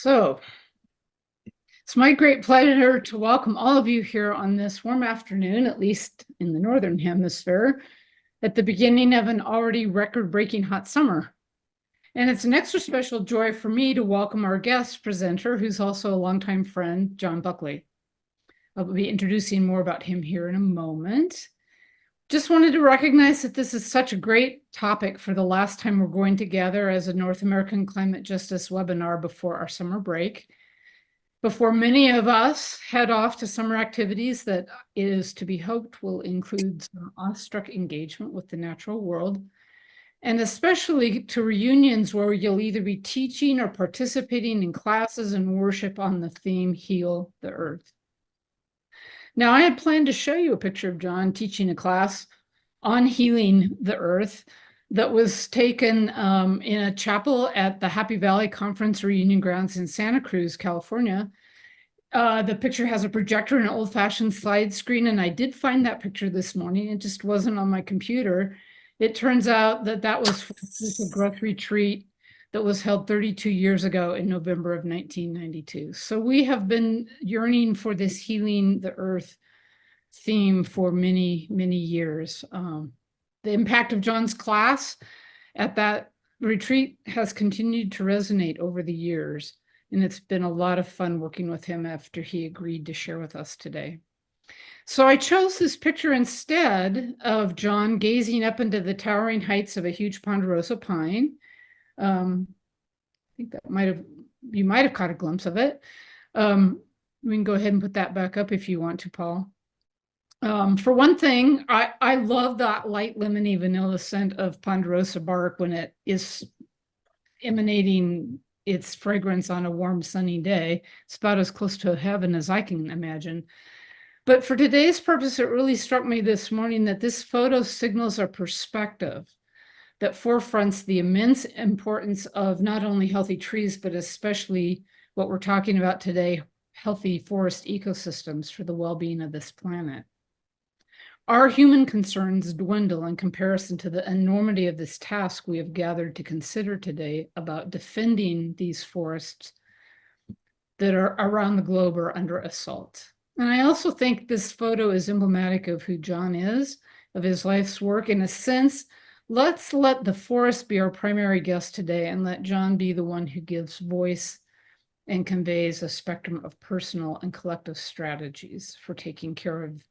So it's my great pleasure to welcome all of you here on this warm afternoon, at least in the Northern Hemisphere, at the beginning of an already record-breaking hot summer. And it's an extra special joy for me to welcome our guest presenter, who's also a longtime friend, John Buckley. I'll be introducing more about him here in a moment. Just wanted to recognize that this is such a great topic for the last time we're going to gather as a North American Climate Justice webinar before our summer break. Before many of us head off to summer activities that is to be hoped will include some awestruck engagement with the natural world, and especially to reunions where you'll either be teaching or participating in classes and worship on the theme, Heal the Earth. Now, I had planned to show you a picture of John teaching a class on healing the earth that was taken in a chapel at the Happy Valley Conference Reunion Grounds in Santa Cruz, California. The picture has a projector and an old-fashioned slide screen, and I did find that picture this morning. It just wasn't on my computer. It turns out that that was a growth retreat that was held 32 years ago in November of 1992. So we have been yearning for this healing the earth theme for many, many years. The impact of John's class at that retreat has continued to resonate over the years, and it's been a lot of fun working with him after he agreed to share with us today. So I chose this picture instead of John gazing up into the towering heights of a huge ponderosa pine. I think that you might have caught a glimpse of it. We can go ahead and put that back up if you want to, Paul. For one thing, I love that light lemony vanilla scent of ponderosa bark when it is emanating its fragrance on a warm sunny day. It's about as close to heaven as I can imagine. But for today's purpose, it really struck me this morning that this photo signals a perspective that forefronts the immense importance of not only healthy trees, but especially what we're talking about today, healthy forest ecosystems for the well-being of this planet. Our human concerns dwindle in comparison to the enormity of this task we have gathered to consider today about defending these forests that are around the globe or under assault. And I also think this photo is emblematic of who John is, of his life's work. In a sense, let's let the forest be our primary guest today and let John be the one who gives voice and conveys a spectrum of personal and collective strategies for taking care of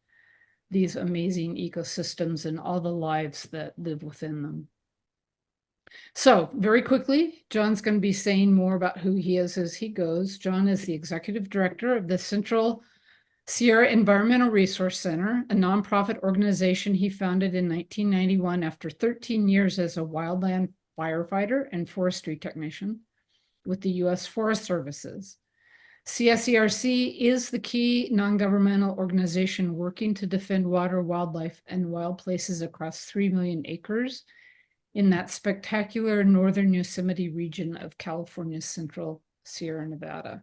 these amazing ecosystems and all the lives that live within them. So very quickly, John's going to be saying more about who he is as he goes. John is the executive director of the Central Sierra Environmental Resource Center, a nonprofit organization he founded in 1991 after 13 years as a wildland firefighter and forestry technician with the U.S. Forest Services. CSERC is the key non-governmental organization working to defend water, wildlife, and wild places across 3 million acres in that spectacular northern Yosemite region of California's Central Sierra Nevada.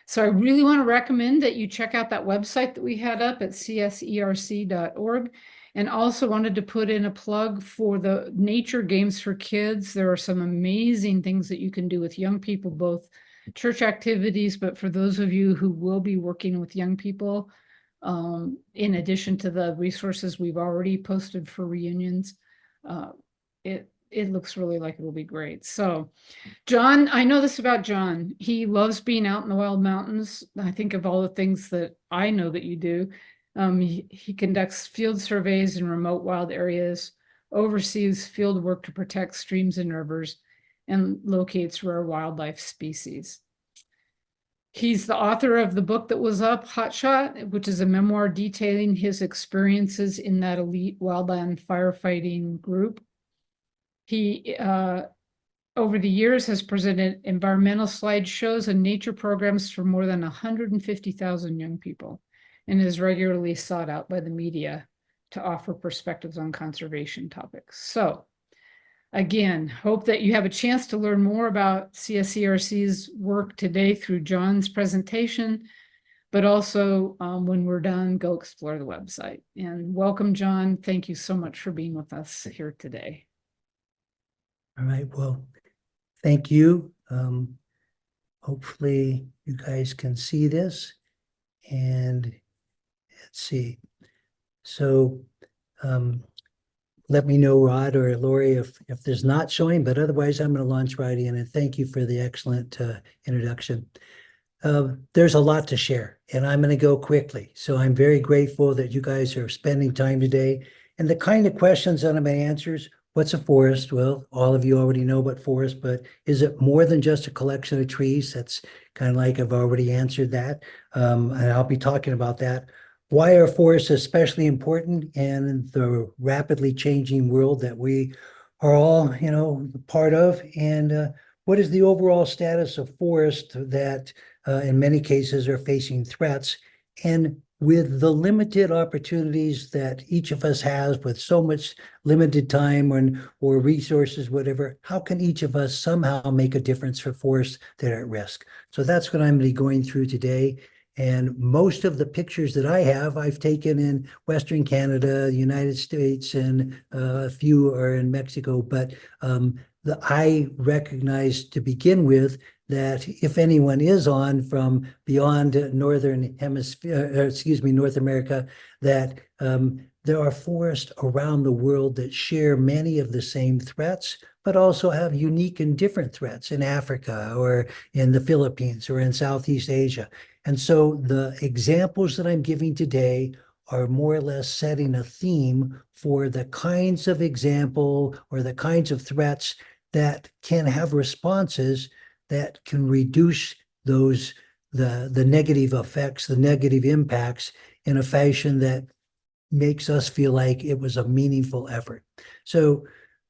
So I really want to recommend that you check out that website that we had up at cserc.org, and also wanted to put in a plug for the nature games for kids. There are some amazing things that you can do with young people, both church activities, but for those of you who will be working with young people, in addition to the resources we've already posted for reunions, it looks really like it will be great. So John, I know this about John. He loves being out in the wild mountains. I think of all the things that I know that you do. He conducts field surveys in remote wild areas, oversees field work to protect streams and rivers, and locates rare wildlife species. He's the author of the book that was up, Hotshot, which is a memoir detailing his experiences in that elite wildland firefighting group. He, over the years, has presented environmental slideshows and nature programs for more than 150,000 young people, and is regularly sought out by the media to offer perspectives on conservation topics. So again, hope that you have a chance to learn more about CSERC's work today through John's presentation, but also when we're done, go explore the website. And welcome, John. Thank you so much for being with us here today. All right, well, thank you. Hopefully you guys can see this. And let's see. So let me know, Rod or Lori, if there's not showing, but otherwise I'm going to launch right in. And thank you for the excellent introduction. There's a lot to share, and I'm going to go quickly. So I'm very grateful that you guys are spending time today. And the kind of questions that I'm going to answer is, what's a forest? Well, all of you already know what forest, but is it more than just a collection of trees? That's kind of like I've already answered that. And I'll be talking about that. Why are forests especially important in the rapidly changing world that we are all, part of? And what is the overall status of forest that in many cases are facing threats? And with the limited opportunities that each of us has, with so much limited time or resources, whatever, how can each of us somehow make a difference for forests that are at risk? So that's what I'm going to be going through today. And most of the pictures that I have, I've taken in Western Canada, the United States, and a few are in Mexico. But I recognize to begin with that if anyone is on from beyond Northern Hemisphere, North America, that there are forests around the world that share many of the same threats, but also have unique and different threats in Africa or in the Philippines or in Southeast Asia. And so the examples that I'm giving today are more or less setting a theme for the kinds of example or the kinds of threats that can have responses that can reduce the negative effects, the negative impacts in a fashion that makes us feel like it was a meaningful effort. So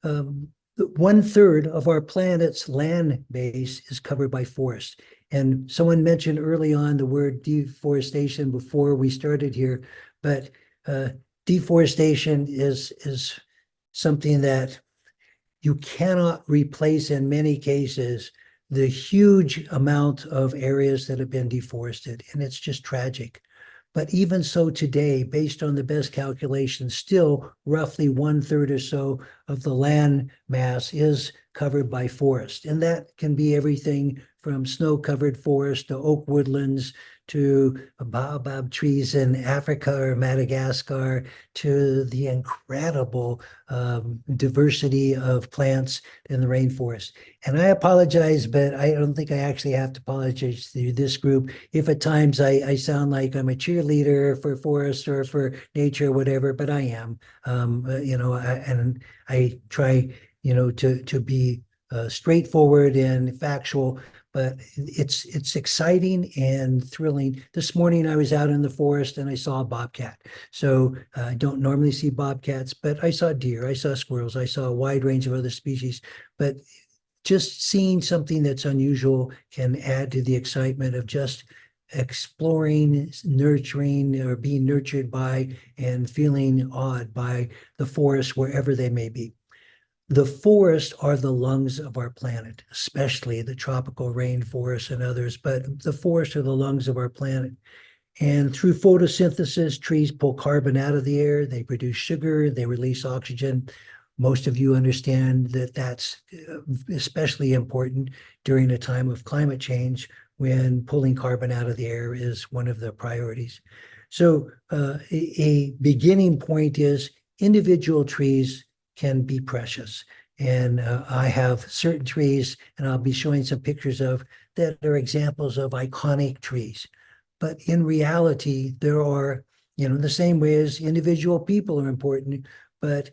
1/3 of our planet's land base is covered by forest. And someone mentioned early on the word deforestation before we started here, but deforestation is something that you cannot replace in many cases the huge amount of areas that have been deforested, and it's just tragic. But even so today, based on the best calculations, still roughly 1/3 or so of the land mass is covered by forest. And that can be everything from snow-covered forest to oak woodlands to baobab trees in Africa or Madagascar to the incredible diversity of plants in the rainforest. And I apologize, but I don't think I actually have to apologize to this group if at times I sound like I'm a cheerleader for forests or for nature or whatever, but I am. And I try, to be straightforward and factual, but it's exciting and thrilling. This morning I was out in the forest and I saw a bobcat. So I don't normally see bobcats, but I saw deer, I saw squirrels, I saw a wide range of other species. But just seeing something that's unusual can add to the excitement of just exploring, nurturing, or being nurtured by and feeling awed by the forest wherever they may be. The forests are the lungs of our planet, especially the tropical rainforests and others, but the forests are the lungs of our planet. And through photosynthesis, trees pull carbon out of the air, they produce sugar, they release oxygen. Most of you understand that that's especially important during a time of climate change when pulling carbon out of the air is one of the priorities. So a beginning point is individual trees can be precious. And I have certain trees, and I'll be showing some pictures of that are examples of iconic trees. But in reality, there are, the same way as individual people are important, but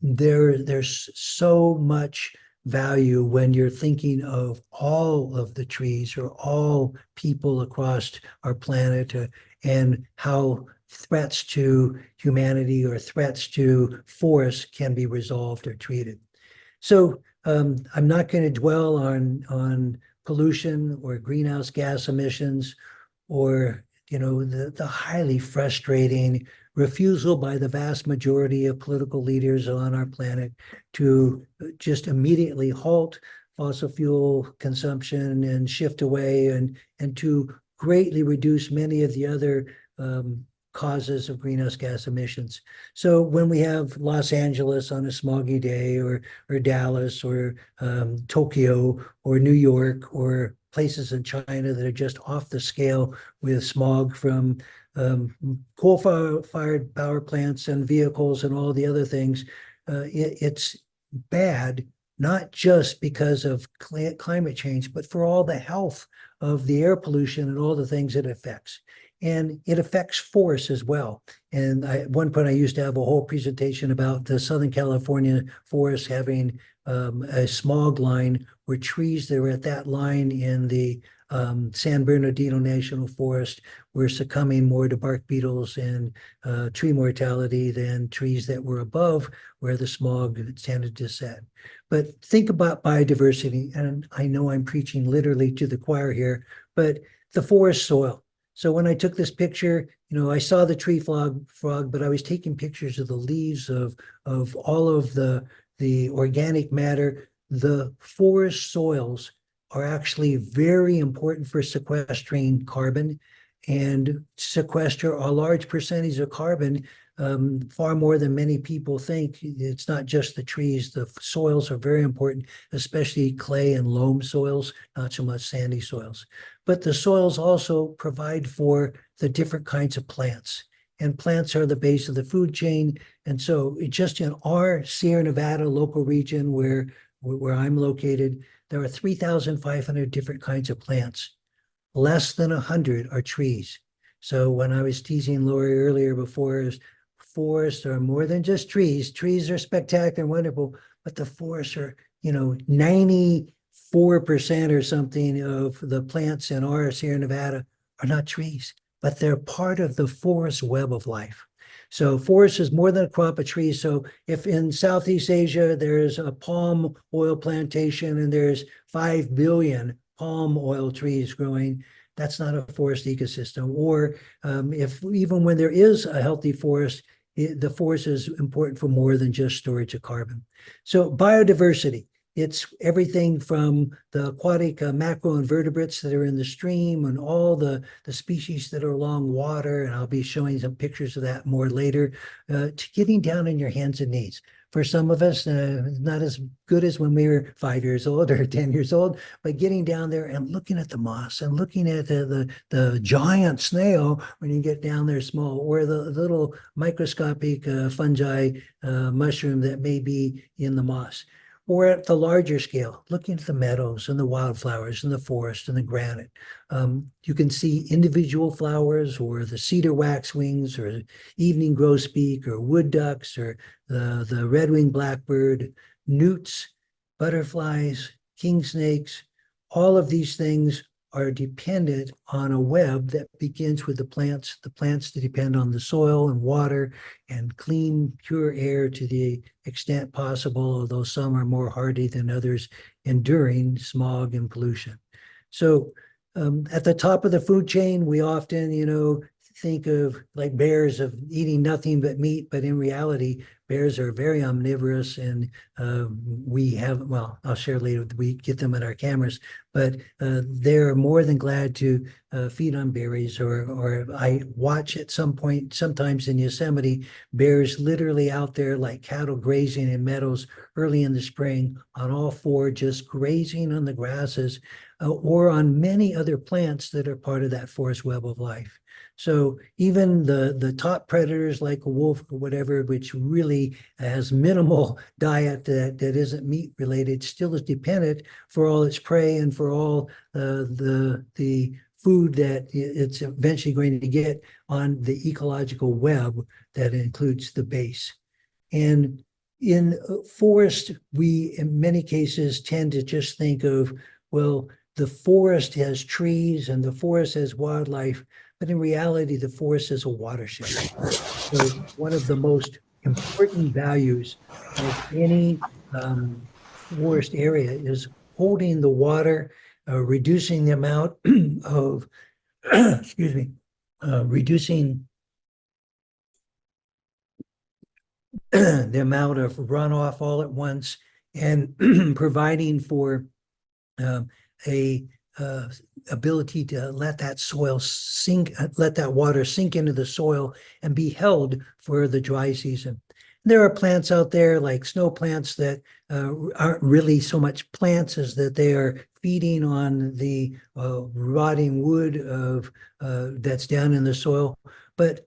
there's so much value when you're thinking of all of the trees or all people across our planet and how threats to humanity or threats to forests can be resolved or treated. So I'm not going to dwell on pollution or greenhouse gas emissions or the highly frustrating refusal by the vast majority of political leaders on our planet to just immediately halt fossil fuel consumption and shift away and to greatly reduce many of the other causes of greenhouse gas emissions. So when we have Los Angeles on a smoggy day or Dallas or Tokyo or New York or places in China that are just off the scale with smog from coal-fired power plants and vehicles and all the other things. It's bad, not just because of climate change, but for all the health of the air pollution and all the things it affects. And it affects forests as well. And at one point, I used to have a whole presentation about the Southern California forest having a smog line where trees that were at that line in the San Bernardino National Forest were succumbing more to bark beetles and tree mortality than trees that were above where the smog tended to set. But think about biodiversity, and I know I'm preaching literally to the choir here, but the forest soil. So when I took this picture, I saw the tree frog, but I was taking pictures of the leaves of all of the organic matter. The forest soils are actually very important for sequestering carbon and sequester a large percentage of carbon, far more than many people think. It's not just the trees. The soils are very important, especially clay and loam soils, not so much sandy soils. But the soils also provide for the different kinds of plants. And plants are the base of the food chain. And so just in our Sierra Nevada local region where I'm located, there are 3,500 different kinds of plants. Less than 100 are trees. So when I was teasing Lori earlier before, forests are more than just trees. Trees are spectacular and wonderful, but the forests are, 94% or something of the plants in our Sierra Nevada are not trees, but they're part of the forest web of life. So forest is more than a crop of trees. So if in Southeast Asia, there's a palm oil plantation and there's 5 billion palm oil trees growing, that's not a forest ecosystem. Or if even when there is a healthy forest, the forest is important for more than just storage of carbon. So biodiversity. It's everything from the aquatic macroinvertebrates that are in the stream and all the species that are along water, and I'll be showing some pictures of that more later, to getting down on your hands and knees. For some of us, not as good as when we were 5 years old or 10 years old, but getting down there and looking at the moss and looking at the giant snail when you get down there small, or the little microscopic fungi mushroom that may be in the moss. Or at the larger scale, looking at the meadows and the wildflowers and the forest and the granite. You can see individual flowers or the cedar waxwings or evening grosbeak or wood ducks or the red-winged blackbird, newts, butterflies, king snakes. All of these things are dependent on a web that begins with the plants that depend on the soil and water and clean, pure air to the extent possible, although some are more hardy than others, enduring smog and pollution. So at the top of the food chain, we often, think of like bears of eating nothing but meat, but in reality, bears are very omnivorous, and we have, well, I'll share later, we get them in our cameras, but they're more than glad to feed on berries, or I watch at some point, sometimes in Yosemite, bears literally out there like cattle grazing in meadows early in the spring on all four, just grazing on the grasses or on many other plants that are part of that forest web of life. So even the top predators like a wolf or whatever, which really has minimal diet that isn't meat related, still is dependent for all its prey and for all the food that it's eventually going to get on the ecological web that includes the base. And in forest, we in many cases tend to just think of, well, the forest has trees and the forest has wildlife, but in reality, the forest is a watershed. So one of the most important values of any forest area is holding the water, reducing the amount of, excuse me, reducing the amount of runoff all at once, and providing for a ability to let that soil sink, let that water sink into the soil and be held for the dry season. There are plants out there like snow plants that aren't really so much plants as that they are feeding on the rotting wood of that's down in the soil. But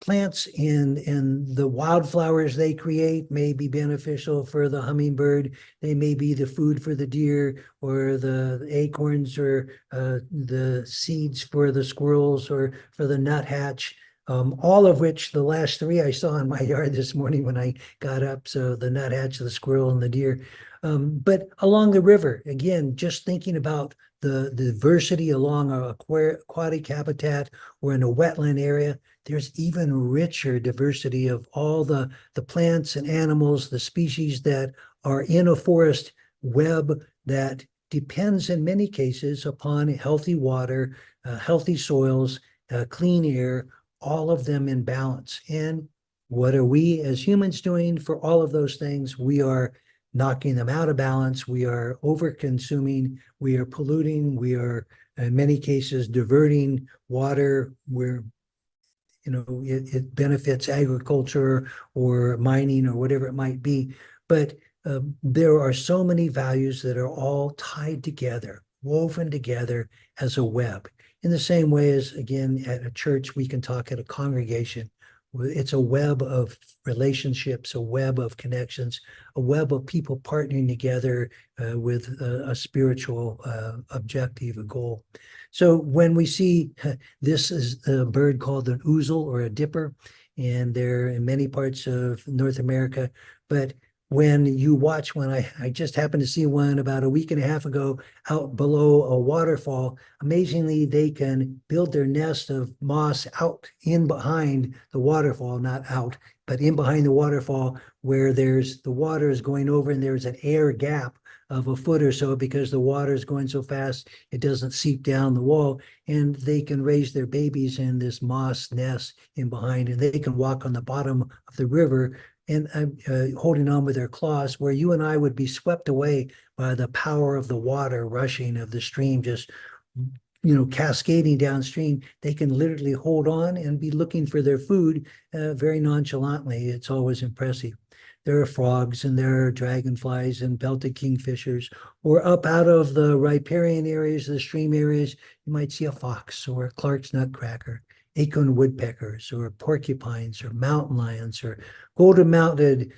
plants and the wildflowers they create may be beneficial for the hummingbird. They may be the food for the deer, or the acorns, or the seeds for the squirrels, or for the nuthatch. All of which, the last three I saw in my yard this morning when I got up. So the nuthatch, the squirrel, and the deer. But along the river, again, just thinking about the diversity along our aquatic habitat or in a wetland area, there's even richer diversity of all the plants and animals, the species that are in a forest web that depends in many cases upon healthy water, healthy soils, clean air, all of them in balance. And what are we as humans doing for all of those things? We are knocking them out of balance. We are over consuming. We are polluting. We are, in many cases, diverting water. It benefits agriculture or mining or whatever it might be. But there are so many values that are all tied together, woven together as a web. In the same way as, again, at a church, we can talk at a congregation. It's a web of relationships, a web of connections, a web of people partnering together with a spiritual objective, a goal. So when we see this is a bird called an ouzel or a dipper, and they're in many parts of North America. But when you watch, when I just happened to see one about a week and a half ago out below a waterfall, amazingly, they can build their nest of moss out in behind the waterfall, not out, but in behind the waterfall, where the water is going over and there's an air gap of a foot or so, because the water is going so fast it doesn't seep down the wall, and they can raise their babies in this moss nest in behind, and they can walk on the bottom of the river and holding on with their claws, where you and I would be swept away by the power of the water rushing of the stream, just cascading downstream. They can literally hold on and be looking for their food very nonchalantly. It's always impressive. There are frogs and there are dragonflies and belted kingfishers, or up out of the riparian areas, the stream areas, you might see a fox or a Clark's nutcracker, acorn woodpeckers, or porcupines, or mountain lions, or golden-mounted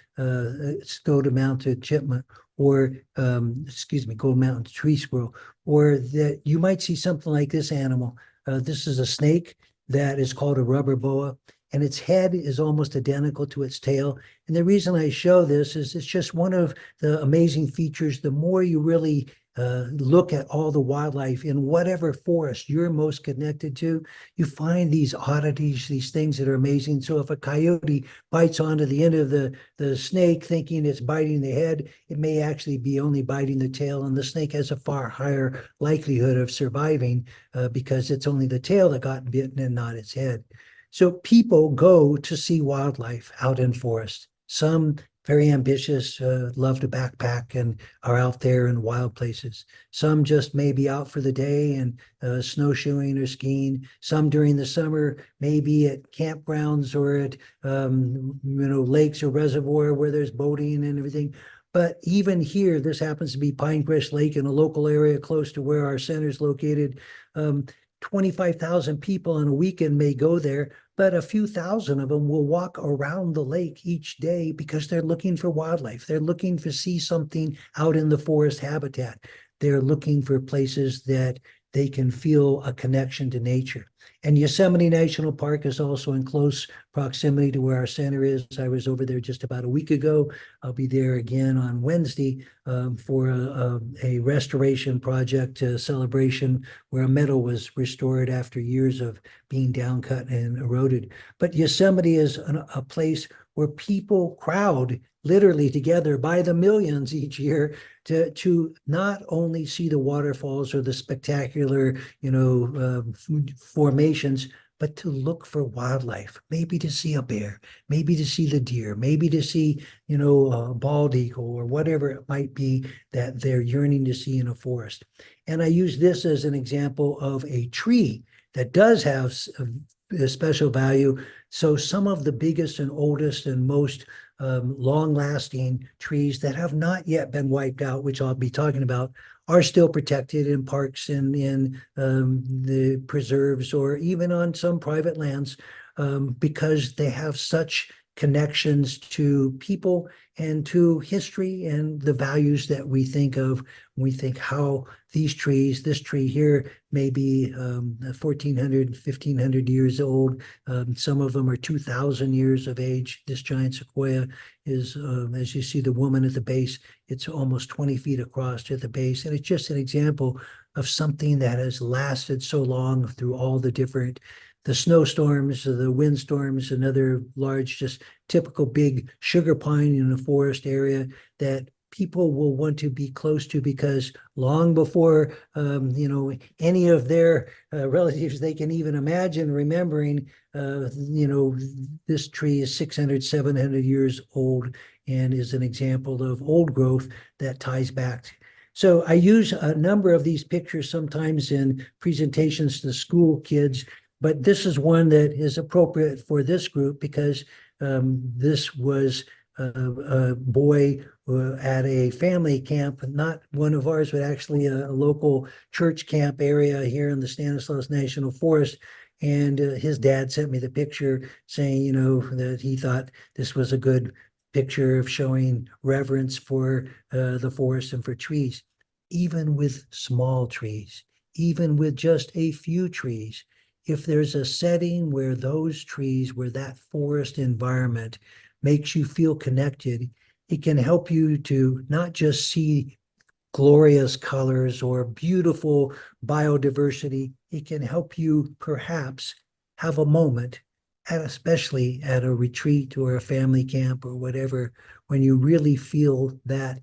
chipmunk, or gold mountain tree squirrel, or that you might see something like this animal. This is a snake that is called a rubber boa, and its head is almost identical to its tail. And the reason I show this is it's just one of the amazing features. The more you really look at all the wildlife in whatever forest you're most connected to, you find these oddities, these things that are amazing. So if a coyote bites onto the end of the snake thinking it's biting the head, it may actually be only biting the tail, and the snake has a far higher likelihood of surviving because it's only the tail that got bitten and not its head. So people go to see wildlife out in forest. Some very ambitious, love to backpack and are out there in wild places. Some just may be out for the day and snowshoeing or skiing. Some during the summer may be at campgrounds or at lakes or reservoir where there's boating and everything. But even here, this happens to be Pinecrest Lake in a local area close to where our center is located. 25,000 people on a weekend may go there, but a few thousand of them will walk around the lake each day because they're looking for wildlife. They're looking to see something out in the forest habitat. They're looking for places that they can feel a connection to nature. And Yosemite National Park is also in close proximity to where our center is. I was over there just about a week ago. I'll be there again on Wednesday for a restoration project, a celebration where a meadow was restored after years of being downcut and eroded. But Yosemite is a place where people crowd literally together by the millions each year to not only see the waterfalls or the spectacular, formations, but to look for wildlife, maybe to see a bear, maybe to see the deer, maybe to see, a bald eagle or whatever it might be that they're yearning to see in a forest. And I use this as an example of a tree that does have special value. So some of the biggest and oldest and most long-lasting trees that have not yet been wiped out, which I'll be talking about, are still protected in parks and in the preserves or even on some private lands because they have such connections to people and to history and the values that we think of when we think how these trees, this tree here may be 1,400, 1,500 years old. Some of them are 2,000 years of age. This giant sequoia is, as you see the woman at the base, it's almost 20 feet across at the base. And it's just an example of something that has lasted so long through all the snowstorms, the windstorms, and other large, just typical big sugar pine in a forest area that people will want to be close to because long before any of their relatives they can even imagine remembering, this tree is 600, 700 years old and is an example of old growth that ties back. So I use a number of these pictures sometimes in presentations to school kids, but this is one that is appropriate for this group because this was a boy at a family camp, not one of ours, but actually a local church camp area here in the Stanislaus National Forest. And his dad sent me the picture saying, that he thought this was a good picture of showing reverence for the forest and for trees. Even with small trees, even with just a few trees, if there's a setting where those trees, where that forest environment makes you feel connected, it can help you to not just see glorious colors or beautiful biodiversity. It can help you perhaps have a moment, especially at a retreat or a family camp or whatever, when you really feel that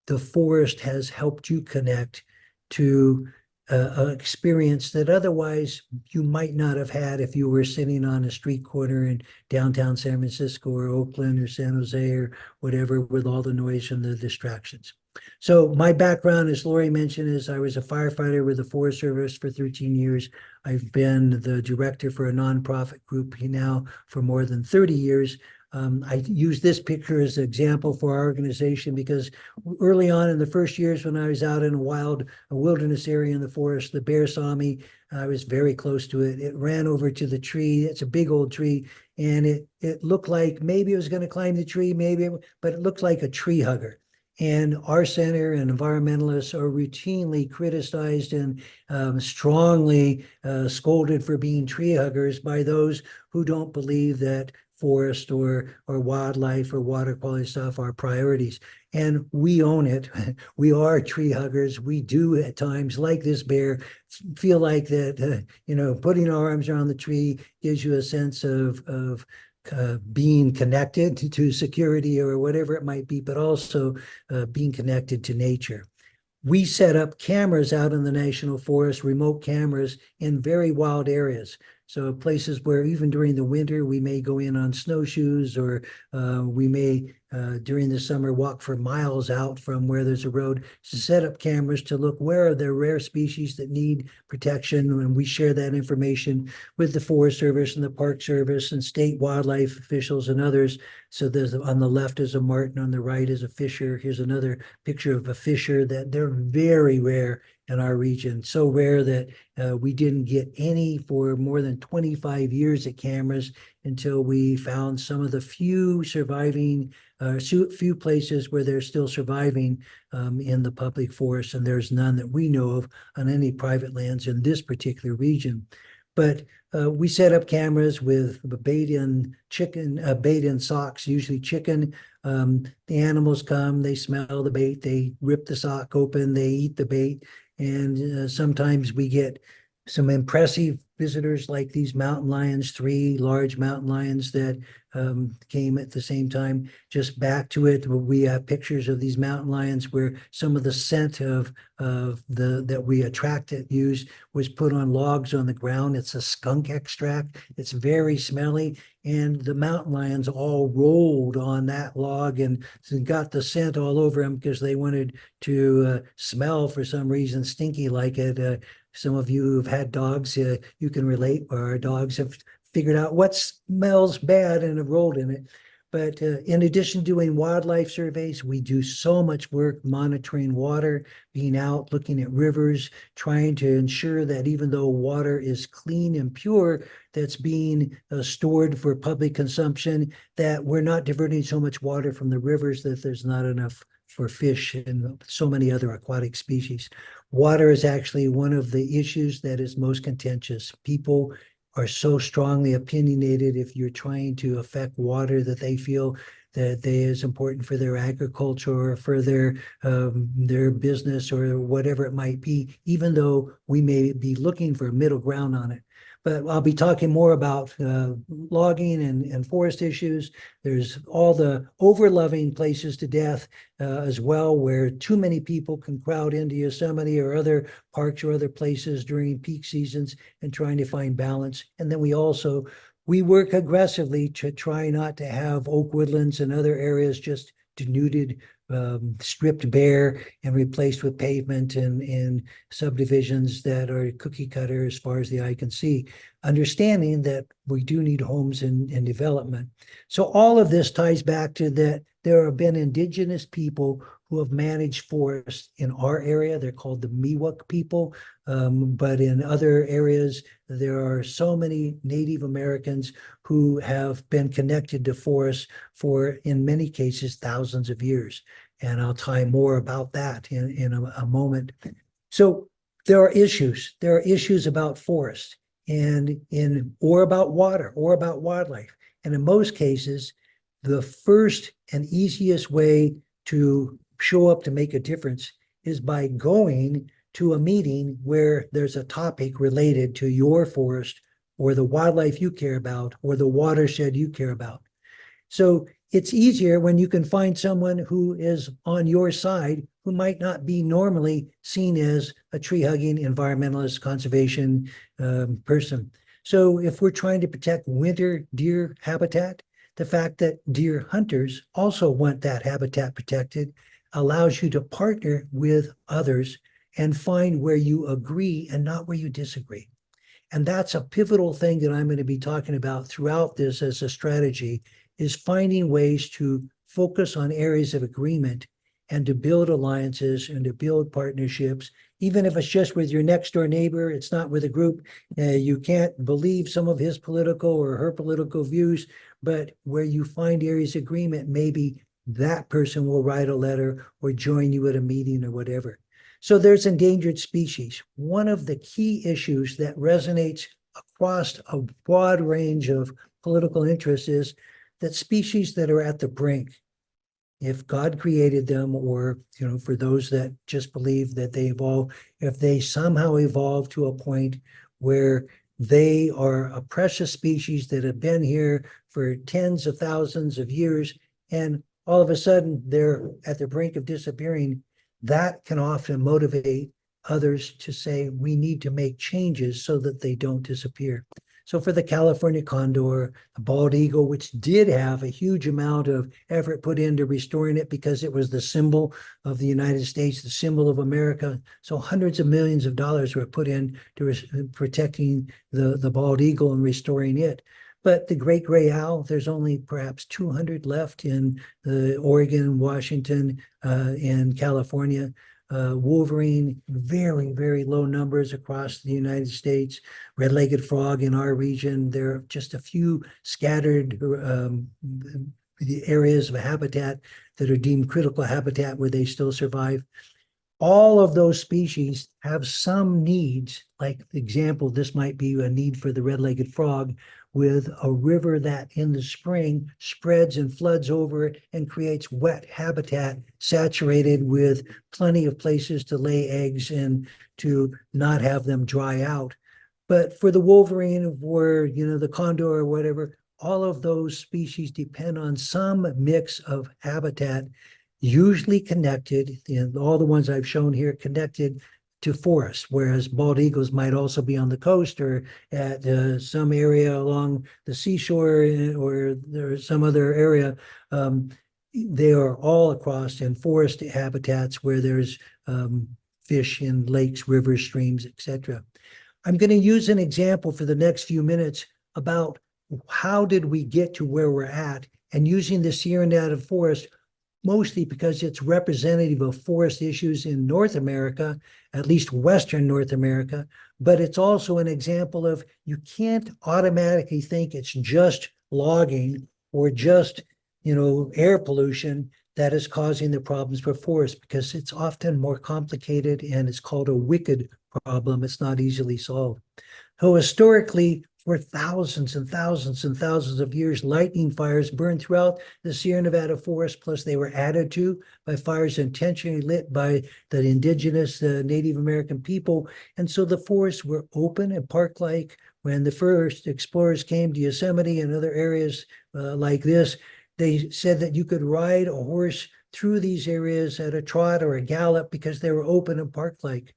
the forest has helped you connect to an experience that otherwise you might not have had if you were sitting on a street corner in downtown San Francisco or Oakland or San Jose or whatever with all the noise and the distractions. So my background, as Lori mentioned, is I was a firefighter with the Forest Service for 13 years. I've been the director for a nonprofit group now for more than 30 years. I use this picture as an example for our organization because early on in the first years when I was out in a wilderness area in the forest, the bear saw me. I was very close to it. It ran over to the tree. It's a big old tree. And it looked like maybe it was going to climb the tree, but it looked like a tree hugger. And our center and environmentalists are routinely criticized and strongly scolded for being tree huggers by those who don't believe that forest or wildlife or water quality stuff are priorities. And we own it. We are tree huggers. We do at times, like this bear, feel like that, putting our arms around the tree gives you a sense of being connected to security or whatever it might be, but also being connected to nature. We set up cameras out in the national forest, remote cameras in very wild areas. So places where even during the winter, we may go in on snowshoes or we may, during the summer, walk for miles out from where there's a road to set up cameras to look where are there rare species that need protection. And we share that information with the Forest Service and the Park Service and state wildlife officials and others. So there's on the left is a marten, on the right is a fisher. Here's another picture of a fisher that they're very rare in our region, so rare that we didn't get any for more than 25 years at cameras until we found some of the few surviving, few places where they're still surviving in the public forest, and there's none that we know of on any private lands in this particular region. But we set up cameras with bait and socks, usually chicken. The animals come, they smell the bait, they rip the sock open, they eat the bait. And sometimes we get some impressive visitors like these mountain lions, 3 large mountain lions that came at the same time. Just back to it, we have pictures of these mountain lions where some of the scent that we used was put on logs on the ground. It's a skunk extract. It's very smelly. And the mountain lions all rolled on that log and got the scent all over them because they wanted to smell for some reason stinky like it. Some of you who've had dogs, you can relate, where our dogs have figured out what smells bad and enrolled in it. But in addition to doing wildlife surveys, we do so much work monitoring water, being out, looking at rivers, trying to ensure that even though water is clean and pure, that's being stored for public consumption, that we're not diverting so much water from the rivers that there's not enough for fish and so many other aquatic species. Water is actually one of the issues that is most contentious. People are so strongly opinionated if you're trying to affect water that they feel that they is important for their agriculture or for their business or whatever it might be, even though we may be looking for a middle ground on it. But I'll be talking more about logging and forest issues. There's all the overloving places to death as well, where too many people can crowd into Yosemite or other parks or other places during peak seasons and trying to find balance. And then we work aggressively to try not to have oak woodlands and other areas just denuded, stripped bare and replaced with pavement and subdivisions that are cookie cutter as far as the eye can see, understanding that we do need homes and development. So all of this ties back to that there have been indigenous people who have managed forests in our area. They're called the Miwok people. But in other areas, there are so many Native Americans who have been connected to forests for, in many cases, thousands of years. And I'll tie more about that in a moment. So there are issues. There are issues about forest or about water or about wildlife. And in most cases, the first and easiest way to show up to make a difference is by going to a meeting where there's a topic related to your forest or the wildlife you care about or the watershed you care about. So it's easier when you can find someone who is on your side who might not be normally seen as a tree-hugging environmentalist conservation person. So if we're trying to protect winter deer habitat, the fact that deer hunters also want that habitat protected allows you to partner with others and find where you agree and not where you disagree. And that's a pivotal thing that I'm going to be talking about throughout this as a strategy, is finding ways to focus on areas of agreement and to build alliances and to build partnerships, even if it's just with your next door neighbor, it's not with a group. You can't believe some of his political or her political views, but where you find areas of agreement, maybe that person will write a letter or join you at a meeting or whatever. So there's endangered species. One of the key issues that resonates across a broad range of political interests is that species that are at the brink, if God created them, or for those that just believe that they evolve, if they somehow evolve to a point where they are a precious species that have been here for tens of thousands of years, and all of a sudden they're at the brink of disappearing, that can often motivate others to say, we need to make changes so that they don't disappear. So for the California condor, the bald eagle, which did have a huge amount of effort put into restoring it because it was the symbol of the United States, the symbol of America. So hundreds of millions of dollars were put in to protecting the bald eagle and restoring it. But the great gray owl, there's only perhaps 200 left in Oregon, Washington, and California. Wolverine, very, very low numbers across the United States. Red-legged frog in our region, there are just a few scattered the areas of habitat that are deemed critical habitat where they still survive. All of those species have some needs. Like the example, this might be a need for the red-legged frog, with a river that in the spring spreads and floods over it and creates wet habitat saturated with plenty of places to lay eggs and to not have them dry out. But for the wolverine or the condor or whatever, all of those species depend on some mix of habitat, usually connected, all the ones I've shown here connected to forests, whereas bald eagles might also be on the coast or at some area along the seashore or there's some other area. They are all across in forest habitats where there's fish in lakes, rivers, streams, etc. I'm going to use an example for the next few minutes about how did we get to where we're at, and using the Sierra Nevada forest mostly because it's representative of forest issues in North America, at least Western North America, but it's also an example of you can't automatically think it's just logging or just, air pollution that is causing the problems for forests, because it's often more complicated and it's called a wicked problem. It's not easily solved. So historically, for thousands and thousands and thousands of years, lightning fires burned throughout the Sierra Nevada forest, plus they were added to by fires intentionally lit by the indigenous Native American people. And so the forests were open and park-like. When the first explorers came to Yosemite and other areas like this, they said that you could ride a horse through these areas at a trot or a gallop because they were open and park-like.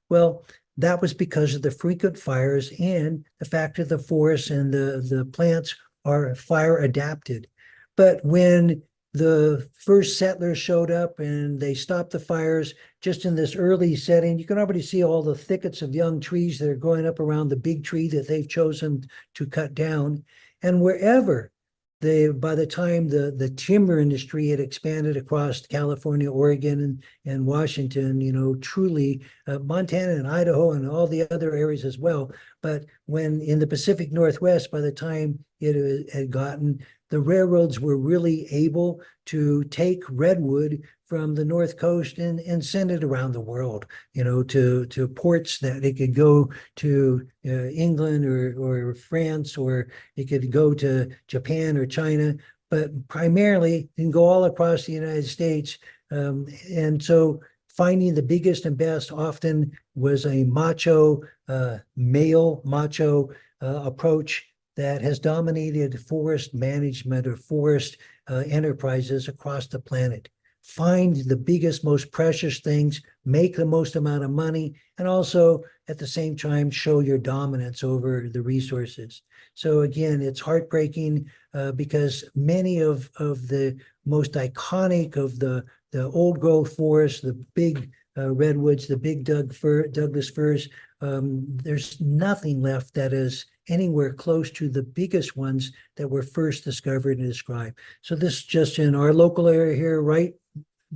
Well, that was because of the frequent fires and the fact that the forests and the plants are fire adapted. But when the first settlers showed up and they stopped the fires just in this early setting, you can already see all the thickets of young trees that are growing up around the big tree that they've chosen to cut down. And wherever by the time the timber industry had expanded across California, Oregon, and Washington, truly Montana and Idaho and all the other areas as well. But when in the Pacific Northwest, by the time it had gotten, the railroads were really able to take redwood from the North Coast and send it around the world, to ports that it could go to England or France, or it could go to Japan or China, but primarily it can go all across the United States. And so finding the biggest and best often was a male macho approach that has dominated forest management or forest enterprises across the planet. Find the biggest, most precious things, make the most amount of money, and also at the same time show your dominance over the resources. So again, it's heartbreaking because many of the most iconic of the old growth forests, the big redwoods, the big Douglas firs, there's nothing left that is anywhere close to the biggest ones that were first discovered and described. So this just in our local area here, right,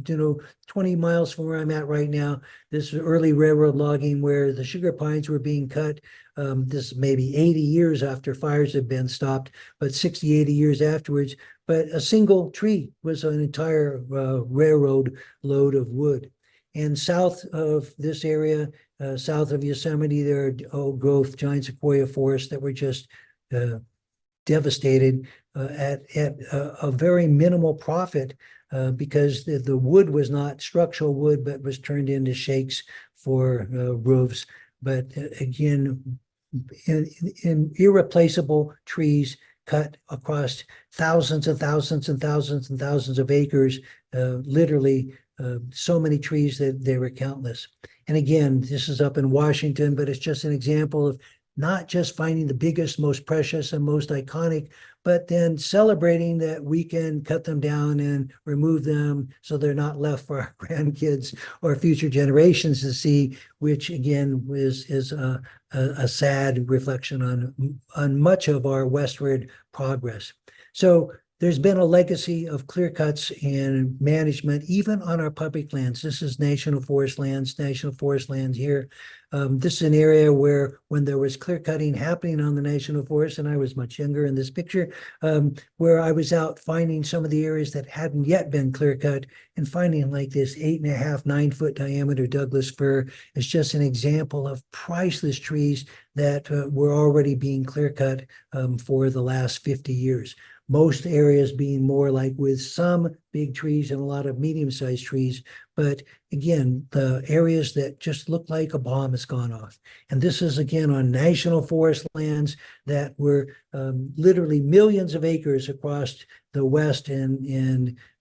20 miles from where I'm at right now, this is early railroad logging where the sugar pines were being cut. This maybe 80 years after fires had been stopped, but 60, 80 years afterwards. But a single tree was an entire railroad load of wood. And south of this area, south of Yosemite, there are old growth giant sequoia forests that were just devastated at a very minimal profit because the wood was not structural wood, but was turned into shakes for roofs. But again, in irreplaceable trees cut across thousands and thousands and thousands and thousands of acres, literally so many trees that they were countless. And again, this is up in Washington, but it's just an example of not just finding the biggest, most precious, and most iconic, but then celebrating that we can cut them down and remove them so they're not left for our grandkids or future generations to see, which again is a sad reflection on much of our westward progress. So there's been a legacy of clear cuts and management, even on our public lands. This is national forest lands here. This is an area where when there was clear cutting happening on the national forest, and I was much younger in this picture, where I was out finding some of the areas that hadn't yet been clear cut and finding like this 8.5, 9-foot diameter Douglas fir is just an example of priceless trees that were already being clear cut for the last 50 years. Most areas being more like with some big trees and a lot of medium-sized trees. But again, the areas that just look like a bomb has gone off. And this is again on national forest lands that were literally millions of acres across the West and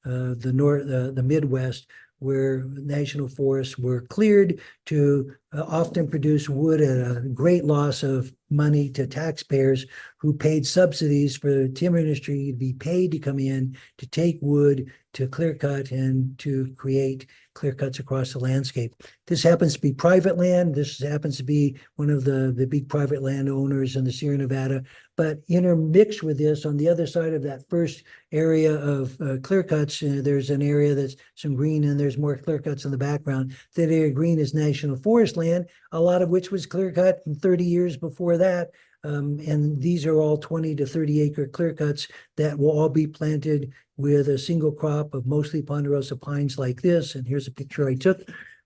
the Midwest, where national forests were cleared to often produce wood at a great loss of money to taxpayers who paid subsidies for the timber industry to be paid to come in to take wood to clear cut and to create clear cuts across the landscape. This happens to be private land. This happens to be one of the big private landowners in the Sierra Nevada. But intermixed with this, on the other side of that first area of clear cuts, there's an area that's some green and there's more clear cuts in the background. That area green is national forest land, a lot of which was clear cut in 30 years before that. And these are all 20 to 30 acre clear cuts that will all be planted with a single crop of mostly ponderosa pines like this. And here's a picture I took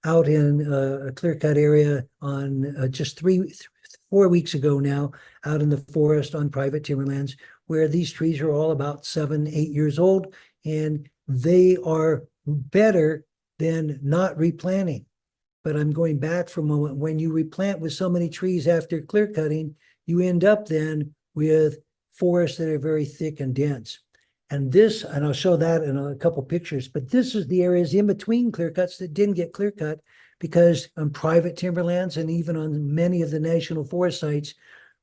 out in a clear cut area on just 4 weeks ago now, out in the forest on private timberlands, where these trees are all about 7, 8 years old, and they are better than not replanting. But I'm going back for a moment. When you replant with so many trees after clear cutting, you end up then with forests that are very thick and dense. And this, and I'll show that in a couple pictures, but this is the areas in between clear cuts that didn't get clear cut, because on private timberlands and even on many of the national forest sites,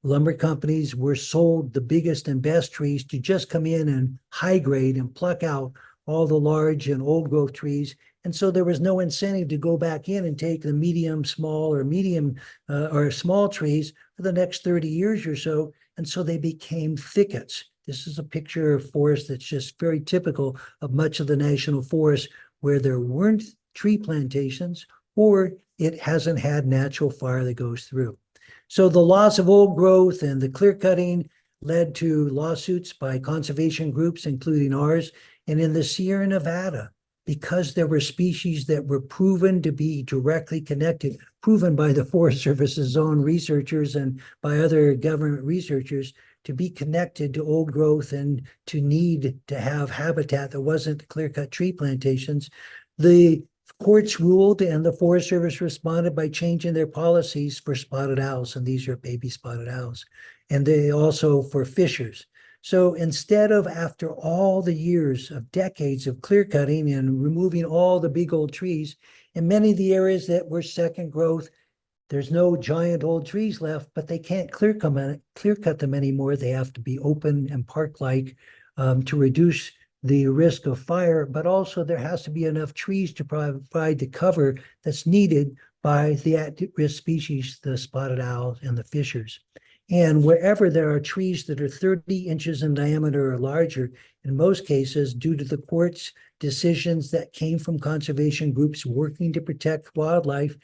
lumber companies were sold the biggest and best trees to just come in and high grade and pluck out all the large and old growth trees. And so there was no incentive to go back in and take the medium, small, or medium or small trees for the next 30 years or so. And so they became thickets. This is a picture of forest that's just very typical of much of the national forest, where there weren't tree plantations or it hasn't had natural fire that goes through. So the loss of old growth and the clear cutting led to lawsuits by conservation groups, including ours. And in the Sierra Nevada, because there were species that were proven to be directly connected, proven by the Forest Service's own researchers and by other government researchers to be connected to old growth and to need to have habitat that wasn't clear-cut tree plantations, the courts ruled and the Forest Service responded by changing their policies for spotted owls, and these are baby spotted owls, and they also for fishers. So instead of, after all the years of decades of clear cutting and removing all the big old trees, in many of the areas that were second growth, there's no giant old trees left, but they can't clear cut them anymore. They have to be open and park-like to reduce the risk of fire, but also there has to be enough trees to provide the cover that's needed by the at-risk species, the spotted owls and the fishers. And wherever there are trees that are 30 inches in diameter or larger, in most cases, due to the court's decisions that came from conservation groups working to protect wildlife,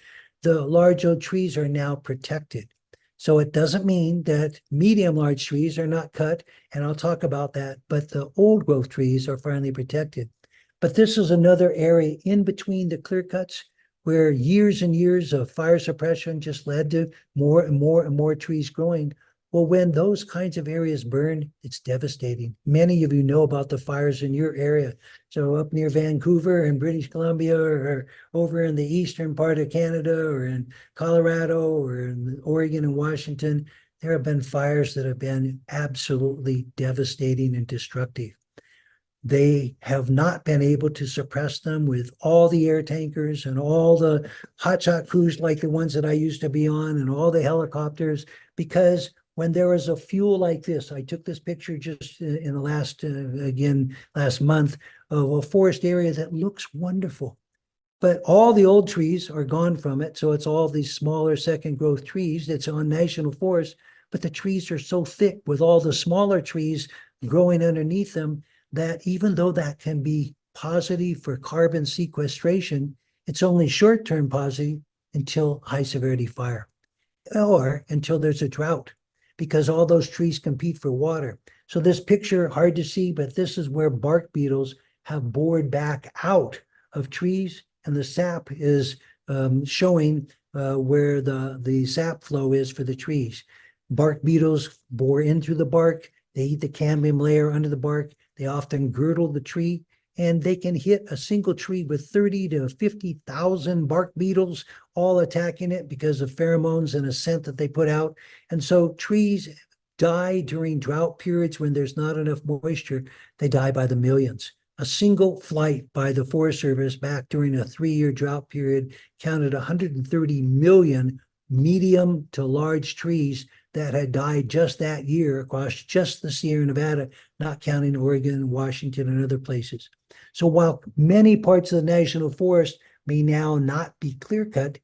the large old trees are now protected. So it doesn't mean that medium large trees are not cut, and I'll talk about that, but the old growth trees are finally protected. But this is another area in between the clear cuts where years and years of fire suppression just led to more and more and more trees growing. Well, when those kinds of areas burn, it's devastating. Many of you know about the fires in your area. So up near Vancouver in British Columbia, or over in the eastern part of Canada, or in Colorado, or in Oregon and Washington, there have been fires that have been absolutely devastating and destructive. They have not been able to suppress them with all the air tankers and all the hotshot crews like the ones that I used to be on and all the helicopters, because when there is a fuel like this, I took this picture just in the last month, of a forest area that looks wonderful. But all the old trees are gone from it. So it's all these smaller second growth trees that's on national forest, but the trees are so thick with all the smaller trees growing underneath them that even though that can be positive for carbon sequestration, it's only short-term positive until high severity fire or until there's a drought, because all those trees compete for water. So this picture, hard to see, but this is where bark beetles have bored back out of trees, and the sap is showing where the sap flow is for the trees. Bark beetles bore in through the bark. They eat the cambium layer under the bark. They often girdle the tree, and they can hit a single tree with 30 to 50,000 bark beetles all attacking it because of pheromones and a scent that they put out. And so trees die during drought periods when there's not enough moisture. They die by the millions. A single flight by the Forest Service back during a 3-year drought period counted 130 million medium to large trees that had died just that year across just the Sierra Nevada, not counting Oregon, Washington, and other places. So while many parts of the national forest may now not be clear-cut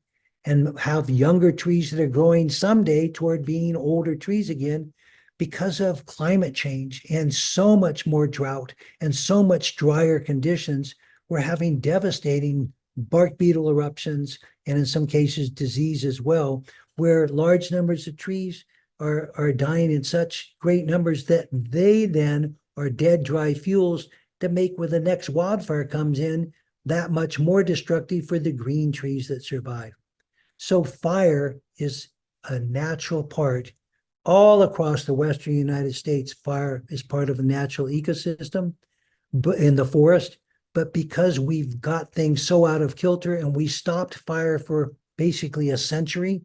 and have younger trees that are growing someday toward being older trees again, because of climate change and so much more drought and so much drier conditions, we're having devastating bark beetle eruptions and in some cases disease as well, where large numbers of trees are dying in such great numbers that they then are dead, dry fuels that make when the next wildfire comes in that much more destructive for the green trees that survive. So fire is a natural part all across the Western United States. Fire is part of a natural ecosystem in the forest, but because we've got things so out of kilter and we stopped fire for basically a century,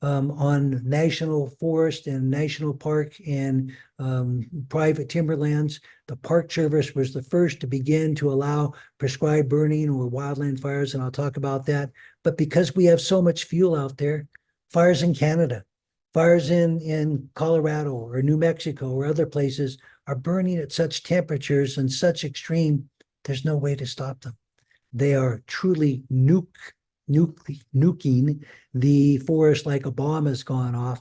on national forest and national park and private timberlands. The Park Service was the first to begin to allow prescribed burning or wildland fires, and I'll talk about that. But because we have so much fuel out there, fires in Canada, fires in Colorado or New Mexico or other places are burning at such temperatures and such extreme, there's no way to stop them. They are truly nuking the forest like a bomb has gone off,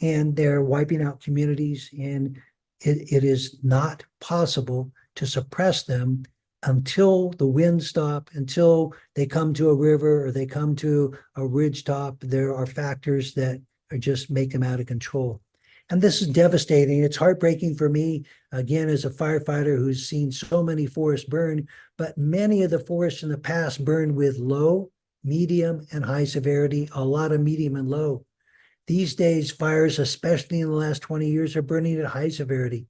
and they're wiping out communities, and it is not possible to suppress them until the winds stop, until they come to a river or they come to a ridge top. There are factors that are just make them out of control. And this is devastating. It's heartbreaking for me, again, as a firefighter who's seen so many forests burn, but many of the forests in the past burned with low, medium, and high severity, a lot of medium and low. These days, fires, especially in the last 20 years, are burning at high severity.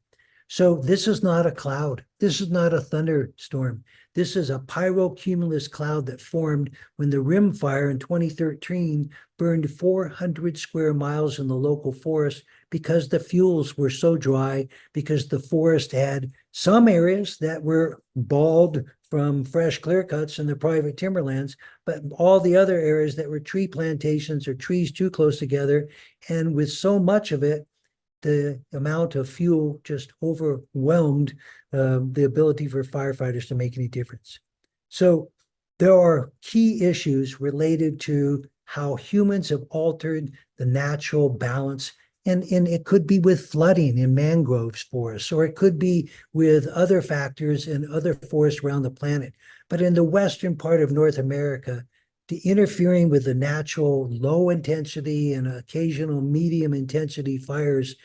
So this is not a cloud. This is not a thunderstorm. This is a pyrocumulus cloud that formed when the Rim Fire in 2013 burned 400 square miles in the local forest because the fuels were so dry, because the forest had some areas that were bald from fresh clear cuts in the private timberlands, but all the other areas that were tree plantations or trees too close together. And with so much of it, the amount of fuel just overwhelmed the ability for firefighters to make any difference. So there are key issues related to how humans have altered the natural balance. And it could be with flooding in mangroves forests, or it could be with other factors in other forests around the planet. But in the western part of North America, the interfering with the natural low intensity and occasional medium intensity fires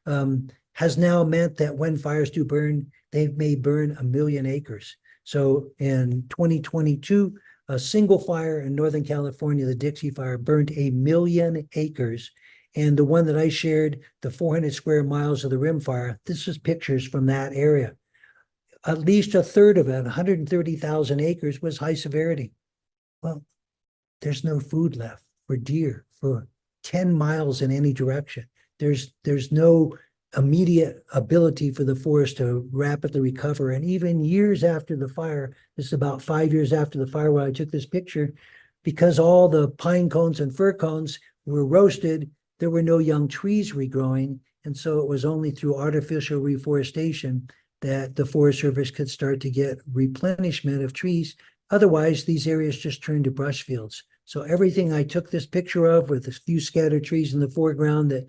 has now meant that when fires do burn, they may burn 1 million acres. So in 2022, a single fire in Northern California, the Dixie Fire, burned 1 million acres. And the one that I shared, the 400 square miles of the Rim Fire, this is pictures from that area. At least a third of it, 130,000 acres, was high severity. Well, there's no food left for deer for 10 miles in any direction. There's no immediate ability for the forest to rapidly recover. And even years after the fire, this is about 5 years after the fire where I took this picture, because all the pine cones and fir cones were roasted, there were no young trees regrowing. And so it was only through artificial reforestation that the Forest Service could start to get replenishment of trees. Otherwise, these areas just turned to brush fields. So everything I took this picture of with a few scattered trees in the foreground that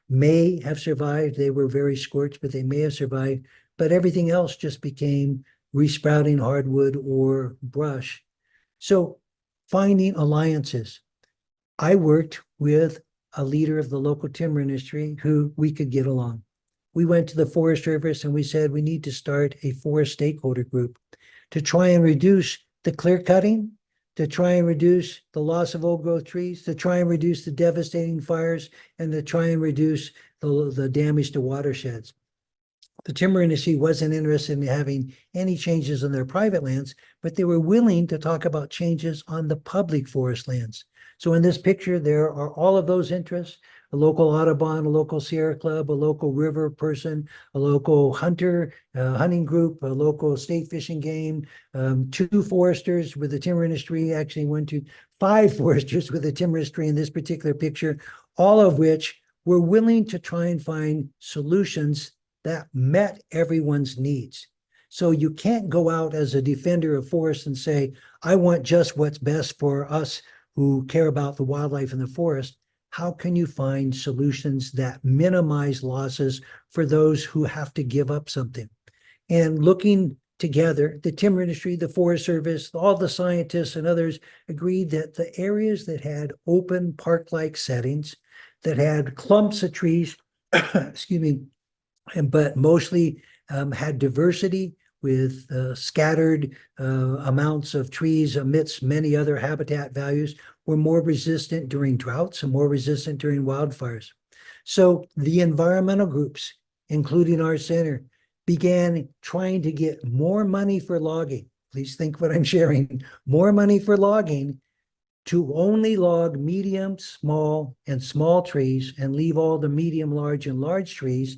may have survived, they were very scorched, but they may have survived, but everything else just became resprouting hardwood or brush. So finding alliances. I worked with a leader of the local timber industry who we could get along. We went to the Forest Service and we said we need to start a forest stakeholder group to try and reduce the clear cutting, to try and reduce the loss of old growth trees, to try and reduce the devastating fires, and to try and reduce the damage to watersheds. The timber industry wasn't interested in having any changes on their private lands, but they were willing to talk about changes on the public forest lands. So in this picture, there are all of those interests. a local Audubon, a local Sierra Club, a local river person, a local hunter, hunting group, a local state fishing game, 2 foresters with the timber industry, actually 5 foresters with the timber industry in this particular picture, all of which were willing to try and find solutions that met everyone's needs. So you can't go out as a defender of forests and say, I want just what's best for us who care about the wildlife in the forest. How can you find solutions that minimize losses for those who have to give up something? And looking together, the timber industry, the Forest Service, all the scientists and others agreed that the areas that had open park-like settings, that had clumps of trees, excuse me, but mostly had diversity with scattered amounts of trees amidst many other habitat values, were more resistant during droughts and more resistant during wildfires. So the environmental groups, including our center, began trying to get more money for logging. Please think what I'm sharing. More money for logging, to only log medium, small, and small trees and leave all the medium, large, and large trees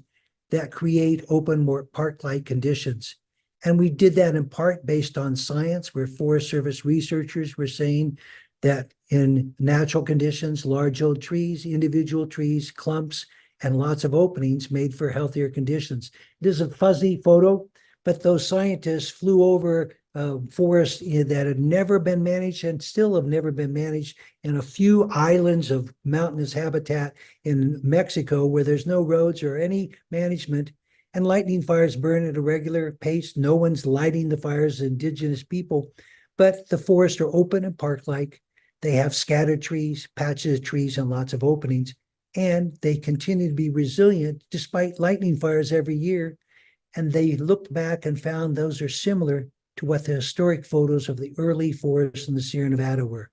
that create open, more park-like conditions. And we did that in part based on science, where Forest Service researchers were saying that in natural conditions, large old trees, individual trees, clumps, and lots of openings made for healthier conditions. It is a fuzzy photo, but those scientists flew over forests that had never been managed and still have never been managed, in a few islands of mountainous habitat in Mexico where there's no roads or any management, and lightning fires burn at a regular pace. No one's lighting the fires, indigenous people, but the forests are open and park-like. They have scattered trees, patches of trees, and lots of openings, and they continue to be resilient despite lightning fires every year. And they looked back and found those are similar to what the historic photos of the early forests in the Sierra Nevada were.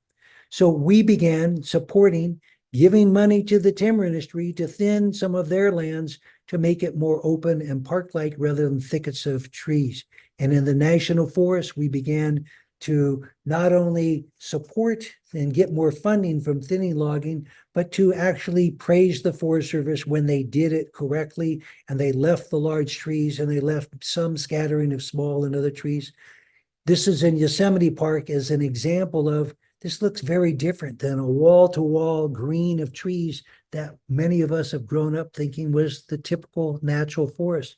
So we began supporting, giving money to the timber industry to thin some of their lands to make it more open and park-like rather than thickets of trees. And in the national forest, we began to not only support and get more funding from thinning logging, but to actually praise the Forest Service when they did it correctly, and they left the large trees and they left some scattering of small and other trees. This is in Yosemite Park as an example of, this looks very different than a wall-to-wall green of trees that many of us have grown up thinking was the typical natural forest.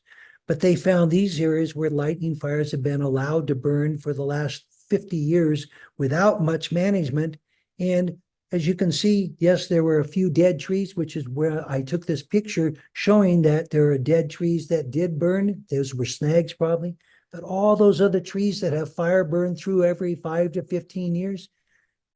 But they found these areas where lightning fires have been allowed to burn for the last 50 years without much management. And as you can see, yes, there were a few dead trees, which is where I took this picture showing that there are dead trees that did burn. Those were snags probably. But all those other trees that have fire burn through every 5 to 15 years,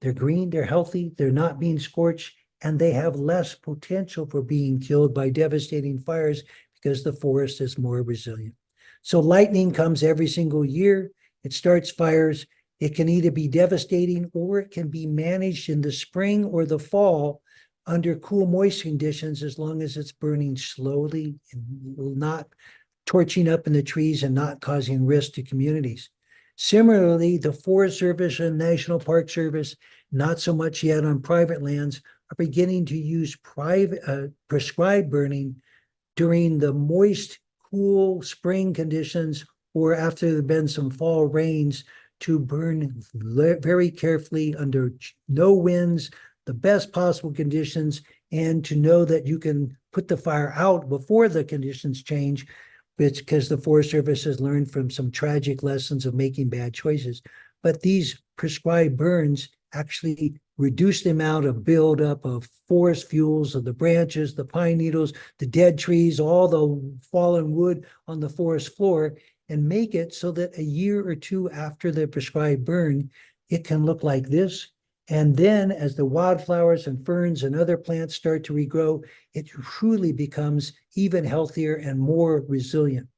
they're green, they're healthy, they're not being scorched, and they have less potential for being killed by devastating fires because the forest is more resilient. So lightning comes every single year. It starts fires. It can either be devastating or it can be managed in the spring or the fall under cool, moist conditions, as long as it's burning slowly and not torching up in the trees and not causing risk to communities. Similarly, the Forest Service and National Park Service, not so much yet on private lands, are beginning to use prescribed burning during the moist, cool spring conditions or after there have been some fall rains, to burn very carefully under no winds, the best possible conditions, and to know that you can put the fire out before the conditions change, because the Forest Service has learned from some tragic lessons of making bad choices. But these prescribed burns actually reduce the amount of buildup of forest fuels, of the branches, the pine needles, the dead trees, all the fallen wood on the forest floor, and make it so that a year or two after the prescribed burn, it can look like this. And then as the wildflowers and ferns and other plants start to regrow, it truly becomes even healthier and more resilient.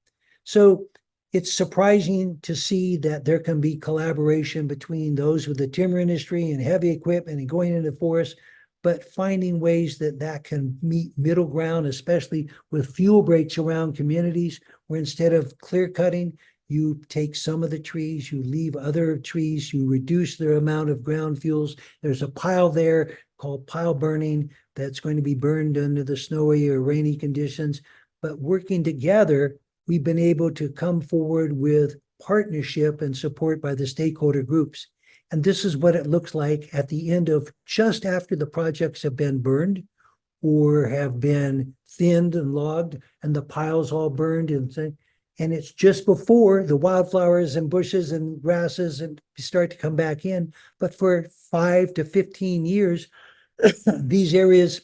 So it's surprising to see that there can be collaboration between those with the timber industry and heavy equipment and going into the forest, but finding ways that that can meet middle ground, especially with fuel breaks around communities, where instead of clear cutting, you take some of the trees, you leave other trees, you reduce their amount of ground fuels. There's a pile there called pile burning that's going to be burned under the snowy or rainy conditions. But working together, we've been able to come forward with partnership and support by the stakeholder groups. And this is what it looks like at the end of just after the projects have been burned or have been thinned and logged and the piles all burned and it's just before the wildflowers and bushes and grasses and start to come back in. But for 5 to 15 years, these areas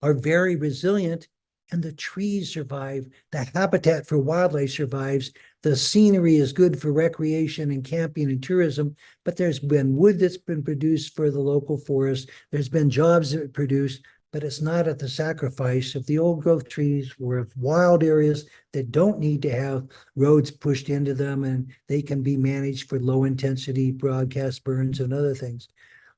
are very resilient and the trees survive. The habitat for wildlife survives. The scenery is good for recreation and camping and tourism, but there's been wood that's been produced for the local forest. There's been jobs that are produced, but it's not at the sacrifice of the old growth trees or of wild areas that don't need to have roads pushed into them, and they can be managed for low intensity broadcast burns and other things.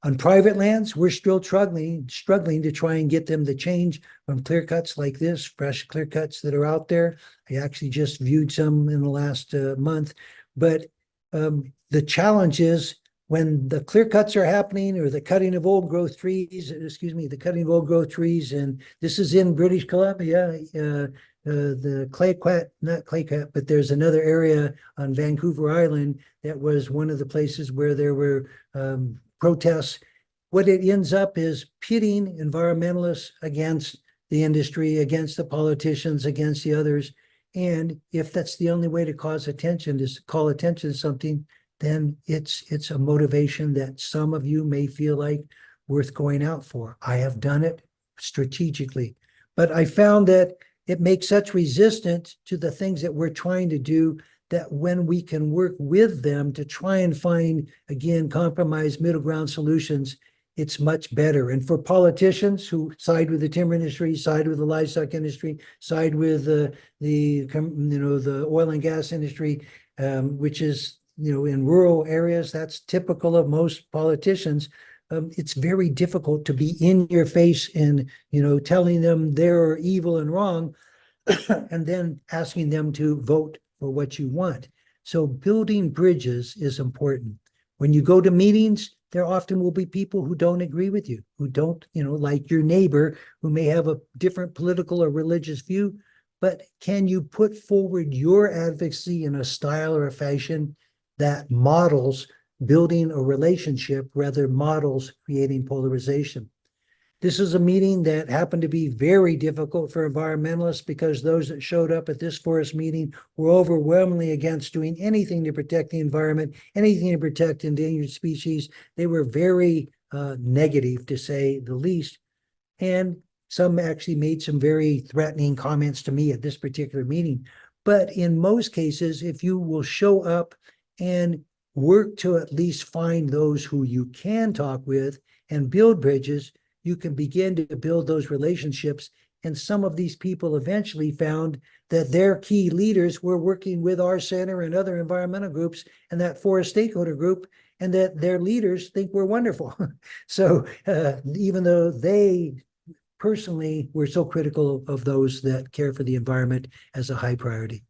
On private lands, we're still struggling to try and get them to change from clear cuts like this, fresh clear cuts that are out there. I actually just viewed some in the last month, but the challenge is when the clear cuts are happening or the cutting of old growth trees, and this is in British Columbia, the not clay cut, but there's another area on Vancouver Island that was one of the places where there were protests. What it ends up is pitting environmentalists against the industry, against the politicians, against the others. And if that's the only way to cause attention, is to call attention to something, then it's a motivation that some of you may feel like worth going out for. I have done it strategically, but I found that it makes such resistance to the things that we're trying to do that when we can work with them to try and find, again, compromise middle ground solutions, it's much better. And for politicians who side with the timber industry, side with the livestock industry, side with the oil and gas industry, which is, in rural areas, that's typical of most politicians. It's very difficult to be in your face and, telling them they're evil and wrong, and then asking them to vote for what you want. So building bridges is important. When you go to meetings, there often will be people who don't agree with you, who don't, like your neighbor, who may have a different political or religious view, but can you put forward your advocacy in a style or a fashion that models building a relationship, rather models creating polarization? This is a meeting that happened to be very difficult for environmentalists because those that showed up at this forest meeting were overwhelmingly against doing anything to protect the environment, anything to protect endangered species. They were very negative, to say the least. And some actually made some very threatening comments to me at this particular meeting. But in most cases, if you will show up and work to at least find those who you can talk with and build bridges, you can begin to build those relationships. And some of these people eventually found that their key leaders were working with our center and other environmental groups and that forest stakeholder group, and that their leaders think we're wonderful. So even though they personally were so critical of those that care for the environment as a high priority.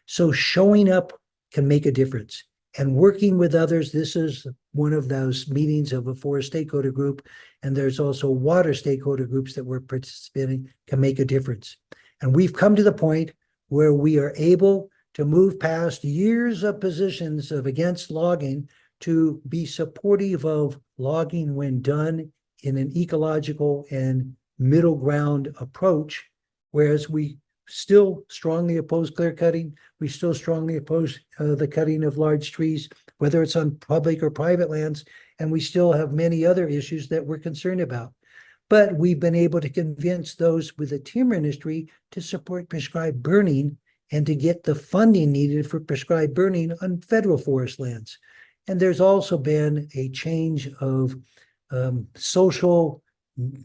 So showing up can make a difference. And working with others, this is one of those meetings of a forest stakeholder group, and there's also water stakeholder groups that we're participating, can make a difference. And we've come to the point where we are able to move past years of positions of against logging to be supportive of logging when done in an ecological and middle ground approach, whereas we still strongly oppose clear cutting. We still strongly oppose the cutting of large trees, whether it's on public or private lands, and we still have many other issues that we're concerned about. But we've been able to convince those with the timber industry to support prescribed burning and to get the funding needed for prescribed burning on federal forest lands. And there's also been a change of social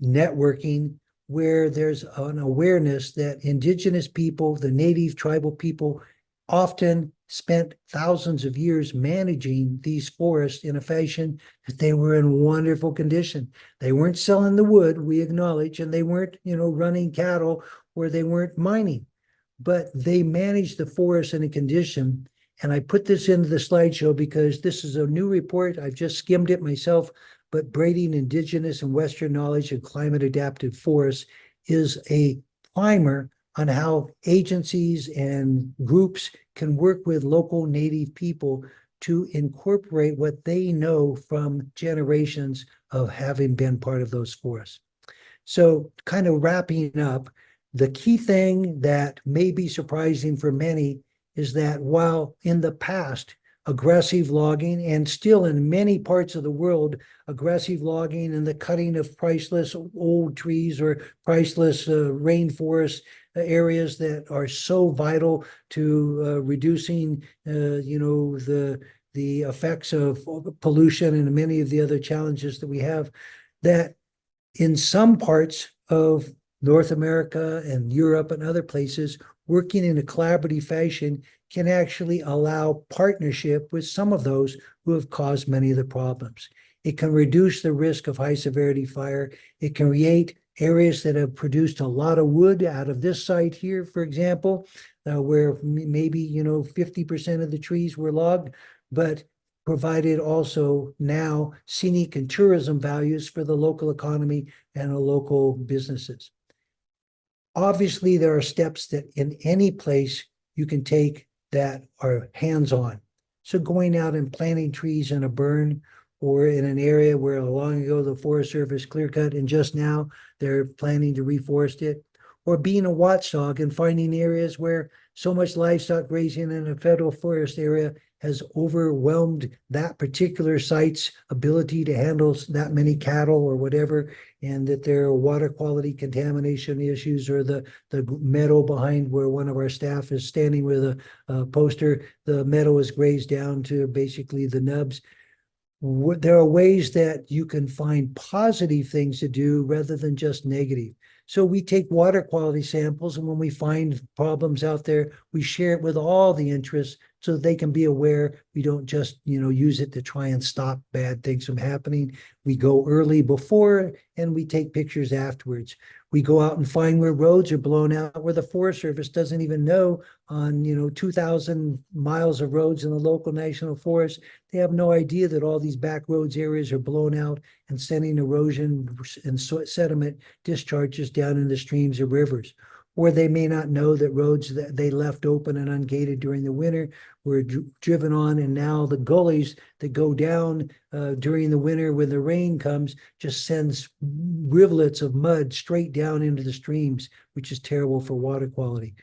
networking where there's an awareness that Indigenous people, the native tribal people, often spent thousands of years managing these forests in a fashion that they were in wonderful condition. They weren't selling the wood, we acknowledge, and they weren't, running cattle, or they weren't mining, but they managed the forest in a condition. And I put this into the slideshow because this is a new report. I've just skimmed it myself, but Braiding Indigenous and Western Knowledge of Climate Adapted Forests is a primer on how agencies and groups can work with local Native people to incorporate what they know from generations of having been part of those forests. So kind of wrapping up, the key thing that may be surprising for many is that while in the past, aggressive logging, and still in many parts of the world, aggressive logging and the cutting of priceless old trees or priceless rainforest areas that are so vital to reducing, the effects of pollution and many of the other challenges that we have, that in some parts of North America and Europe and other places, working in a collaborative fashion can actually allow partnership with some of those who have caused many of the problems. It can reduce the risk of high severity fire. It can create areas that have produced a lot of wood out of this site here, for example, where maybe 50% of the trees were logged, but provided also now scenic and tourism values for the local economy and the local businesses. Obviously, there are steps that in any place you can take that are hands-on. So going out and planting trees in a burn or in an area where long ago the Forest Service clear cut and just now they're planning to reforest it, or being a watchdog and finding areas where so much livestock grazing in a federal forest area has overwhelmed that particular site's ability to handle that many cattle or whatever, and that there are water quality contamination issues, or the meadow behind where one of our staff is standing with a poster, the meadow is grazed down to basically the nubs. There are ways that you can find positive things to do rather than just negative. So we take water quality samples, and when we find problems out there, we share it with all the interests so they can be aware. We don't just, use it to try and stop bad things from happening. We go early before and we take pictures afterwards. We go out and find where roads are blown out, where the Forest Service doesn't even know, on 2,000 miles of roads in the local national forest. They have no idea that all these back roads areas are blown out and sending erosion and sediment discharges down into streams or rivers. Or they may not know that roads that they left open and ungated during the winter were driven on, and now the gullies that go down during the winter when the rain comes just sends rivulets of mud straight down into the streams, which is terrible for water quality.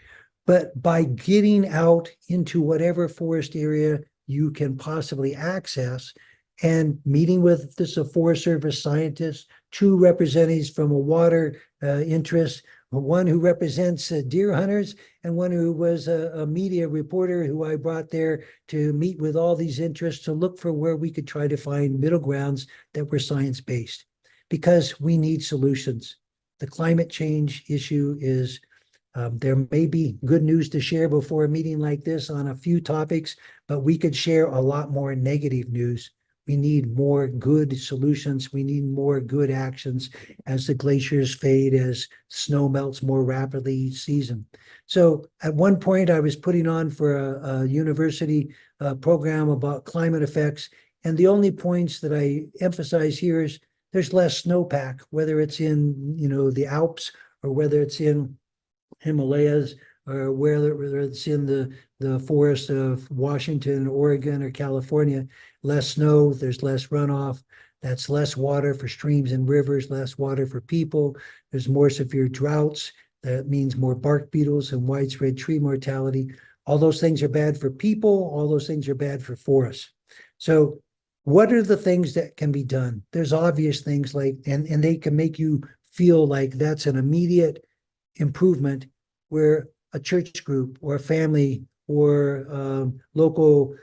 But by getting out into whatever forest area you can possibly access and meeting with this a Forest Service scientist, two representatives from a water interest, one who represents deer hunters and one who was a media reporter who I brought there to meet with all these interests to look for where we could try to find middle grounds that were science-based, because we need solutions. The climate change issue is there may be good news to share before a meeting like this on a few topics, but we could share a lot more negative news. We need more good solutions. We need more good actions as the glaciers fade, as snow melts more rapidly each season. So at one point I was putting on for a university program about climate effects. And the only points that I emphasize here is there's less snowpack, whether it's in, the Alps or whether it's in Himalayas, or whether it's in the forest of Washington, Oregon, or California. Less snow, there's less runoff. That's less water for streams and rivers, less water for people. There's more severe droughts. That means more bark beetles and widespread tree mortality. All those things are bad for people. All those things are bad for forests. So what are the things that can be done? There's obvious things like, and they can make you feel like that's an immediate improvement, where a church group or a family or local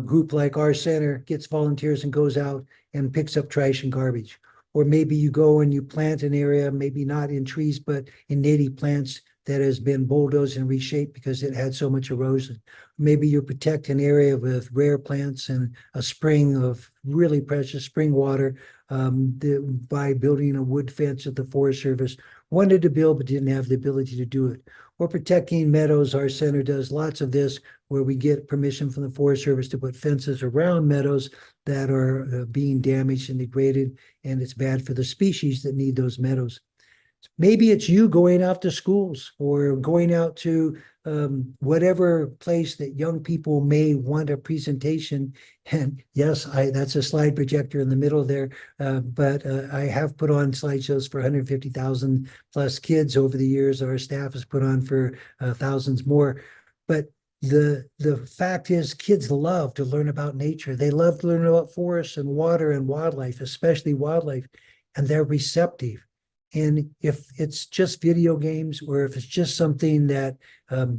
group like our center gets volunteers and goes out and picks up trash and garbage. Or maybe you go and you plant an area, maybe not in trees, but in native plants that has been bulldozed and reshaped because it had so much erosion. Maybe you protect an area with rare plants and a spring of really precious spring water by building a wood fence at the Forest Service, wanted to build but didn't have the ability to do it. Or protecting meadows. Our center does lots of this, where we get permission from the Forest Service to put fences around meadows that are being damaged and degraded, and it's bad for the species that need those meadows. Maybe it's you going out to schools or going out to whatever place that young people may want a presentation. And yes, that's a slide projector in the middle there, but I have put on slideshows for 150,000 plus kids over the years. Our staff has put on for thousands more. But the fact is, kids love to learn about nature. They love to learn about forests and water and wildlife, especially wildlife, and they're receptive. And if it's just video games, or if it's just something that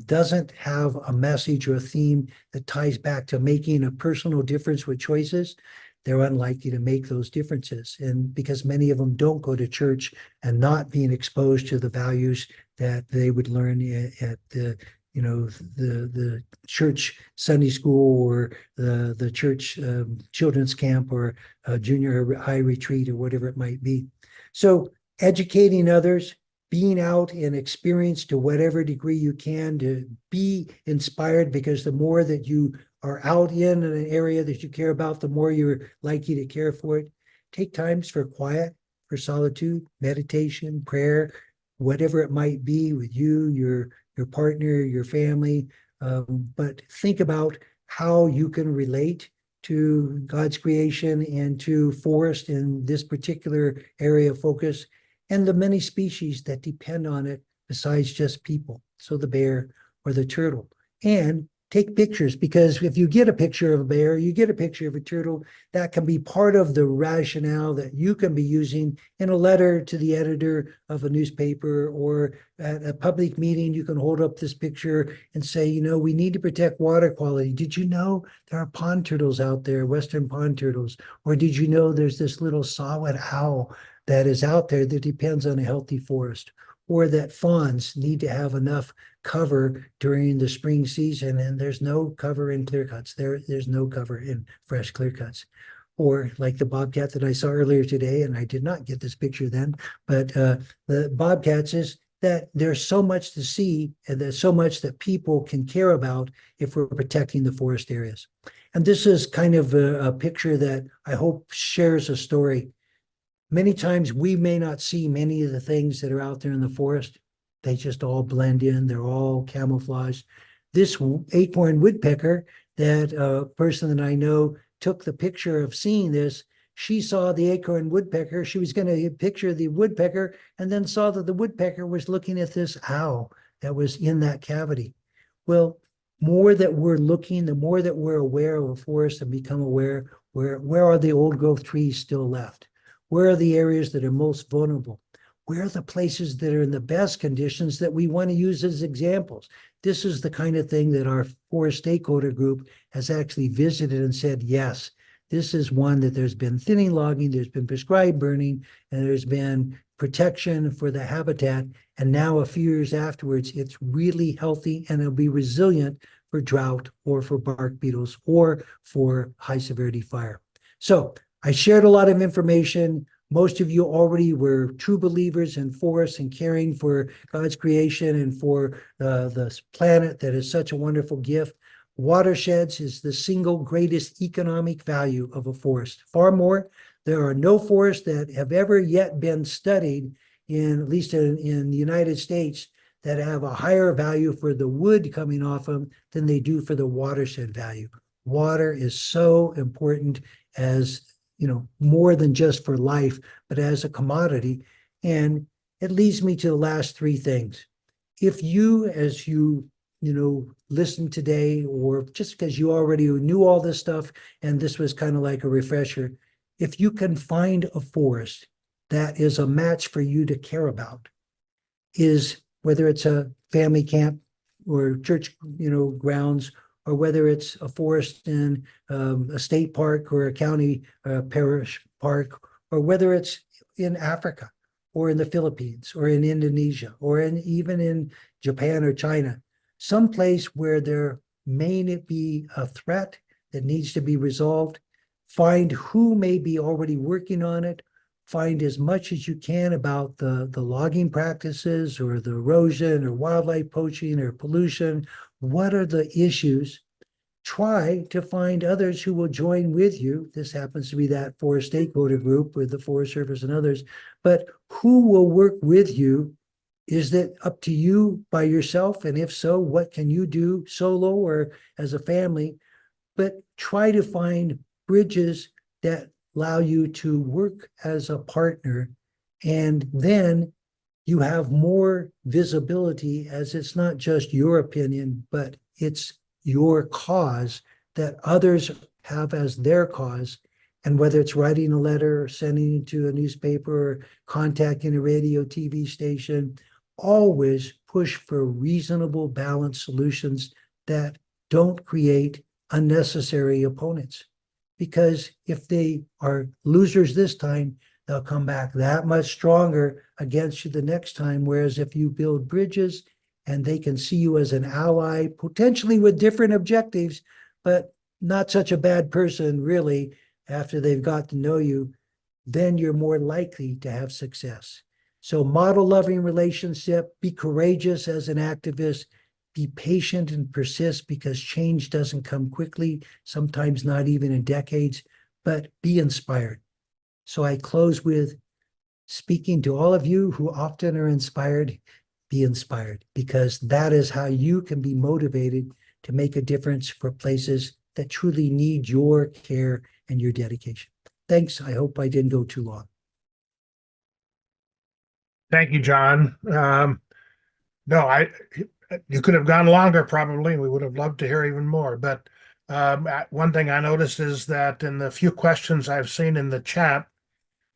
doesn't have a message or a theme that ties back to making a personal difference with choices, they're unlikely to make those differences. And because many of them don't go to church and not being exposed to the values that they would learn at the the church Sunday school, or the church children's camp, or a junior high retreat, or whatever it might be. So educating others, being out and experience to whatever degree you can, to be inspired, because the more that you are out in an area that you care about, the more you're likely to care for it. Take times for quiet, for solitude, meditation, prayer, whatever it might be with you, your partner, your family. But think about how you can relate to God's creation and to forest in this particular area of focus, and the many species that depend on it besides just people. So the bear or the turtle. And take pictures, because if you get a picture of a bear, you get a picture of a turtle, that can be part of the rationale that you can be using in a letter to the editor of a newspaper, or at a public meeting. You can hold up this picture and say, we need to protect water quality. Did you know there are pond turtles out there, western pond turtles? Or did you know there's this little saw-whet owl that is out there that depends on a healthy forest? Or that fawns need to have enough cover during the spring season, and there's no cover in clear cuts. There's no cover in fresh clear cuts. Or like the bobcat that I saw earlier today, and I did not get this picture then, but the bobcats is that there's so much to see, and there's so much that people can care about if we're protecting the forest areas. And this is kind of a picture that I hope shares a story. Many times we may not see many of the things that are out there in the forest. They just all blend in. They're all camouflaged. This acorn woodpecker, that person that I know took the picture of seeing this, she saw the acorn woodpecker. She was going to picture the woodpecker, and then saw that the woodpecker was looking at this owl that was in that cavity. Well, more that we're looking, the more that we're aware of a forest and become aware, where are the old growth trees still left? Where are the areas that are most vulnerable? Where are the places that are in the best conditions that we want to use as examples? This is the kind of thing that our forest stakeholder group has actually visited and said, yes, this is one that there's been thinning logging, there's been prescribed burning, and there's been protection for the habitat. And now a few years afterwards, it's really healthy, and it'll be resilient for drought, or for bark beetles, or for high severity fire. So I shared a lot of information. Most of you already were true believers in forests and caring for God's creation and for the planet that is such a wonderful gift. Watersheds is the single greatest economic value of a forest. Far more, there are no forests that have ever yet been studied, at least in the United States, that have a higher value for the wood coming off them than they do for the watershed value. Water is so important, as more than just for life, but as a commodity. And it leads me to the last three things. If you, as you listen today, or just because you already knew all this stuff and this was kind of like a refresher, if you can find a forest that is a match for you to care about, is whether it's a family camp or church grounds, or whether it's a forest in a state park or a county parish park, or whether it's in Africa or in the Philippines or in Indonesia or even in Japan or China, someplace where there may be a threat that needs to be resolved. Find who may be already working on it. find as much as you can about the logging practices or the erosion or wildlife poaching or pollution. What are the issues? Try to find others who will join with you. This happens to be that forest stakeholder group with the Forest Service and others, but who will work with you? Is that up to you by yourself? And if so, what can you do solo or as a family? But try to find bridges that allow you to work as a partner. And then you have more visibility, as it's not just your opinion, but it's your cause that others have as their cause. And whether it's writing a letter or sending it to a newspaper or contacting a radio, TV station, always push for reasonable, balanced solutions that don't create unnecessary opponents. Because if they are losers this time, they'll come back that much stronger against you the next time. Whereas if you build bridges and they can see you as an ally, potentially with different objectives, but not such a bad person really after they've got to know you, then you're more likely to have success. So model loving relationship, be courageous as an activist, be patient and persist because change doesn't come quickly, sometimes not even in decades, but be inspired. So I close with speaking to all of you who often are inspired, be inspired, because that is how you can be motivated to make a difference for places that truly need your care and your dedication. Thanks. I hope I didn't go too long. Thank you, John. No, you could have gone longer probably. We would have loved to hear even more. But one thing I noticed is that in the few questions I've seen in the chat,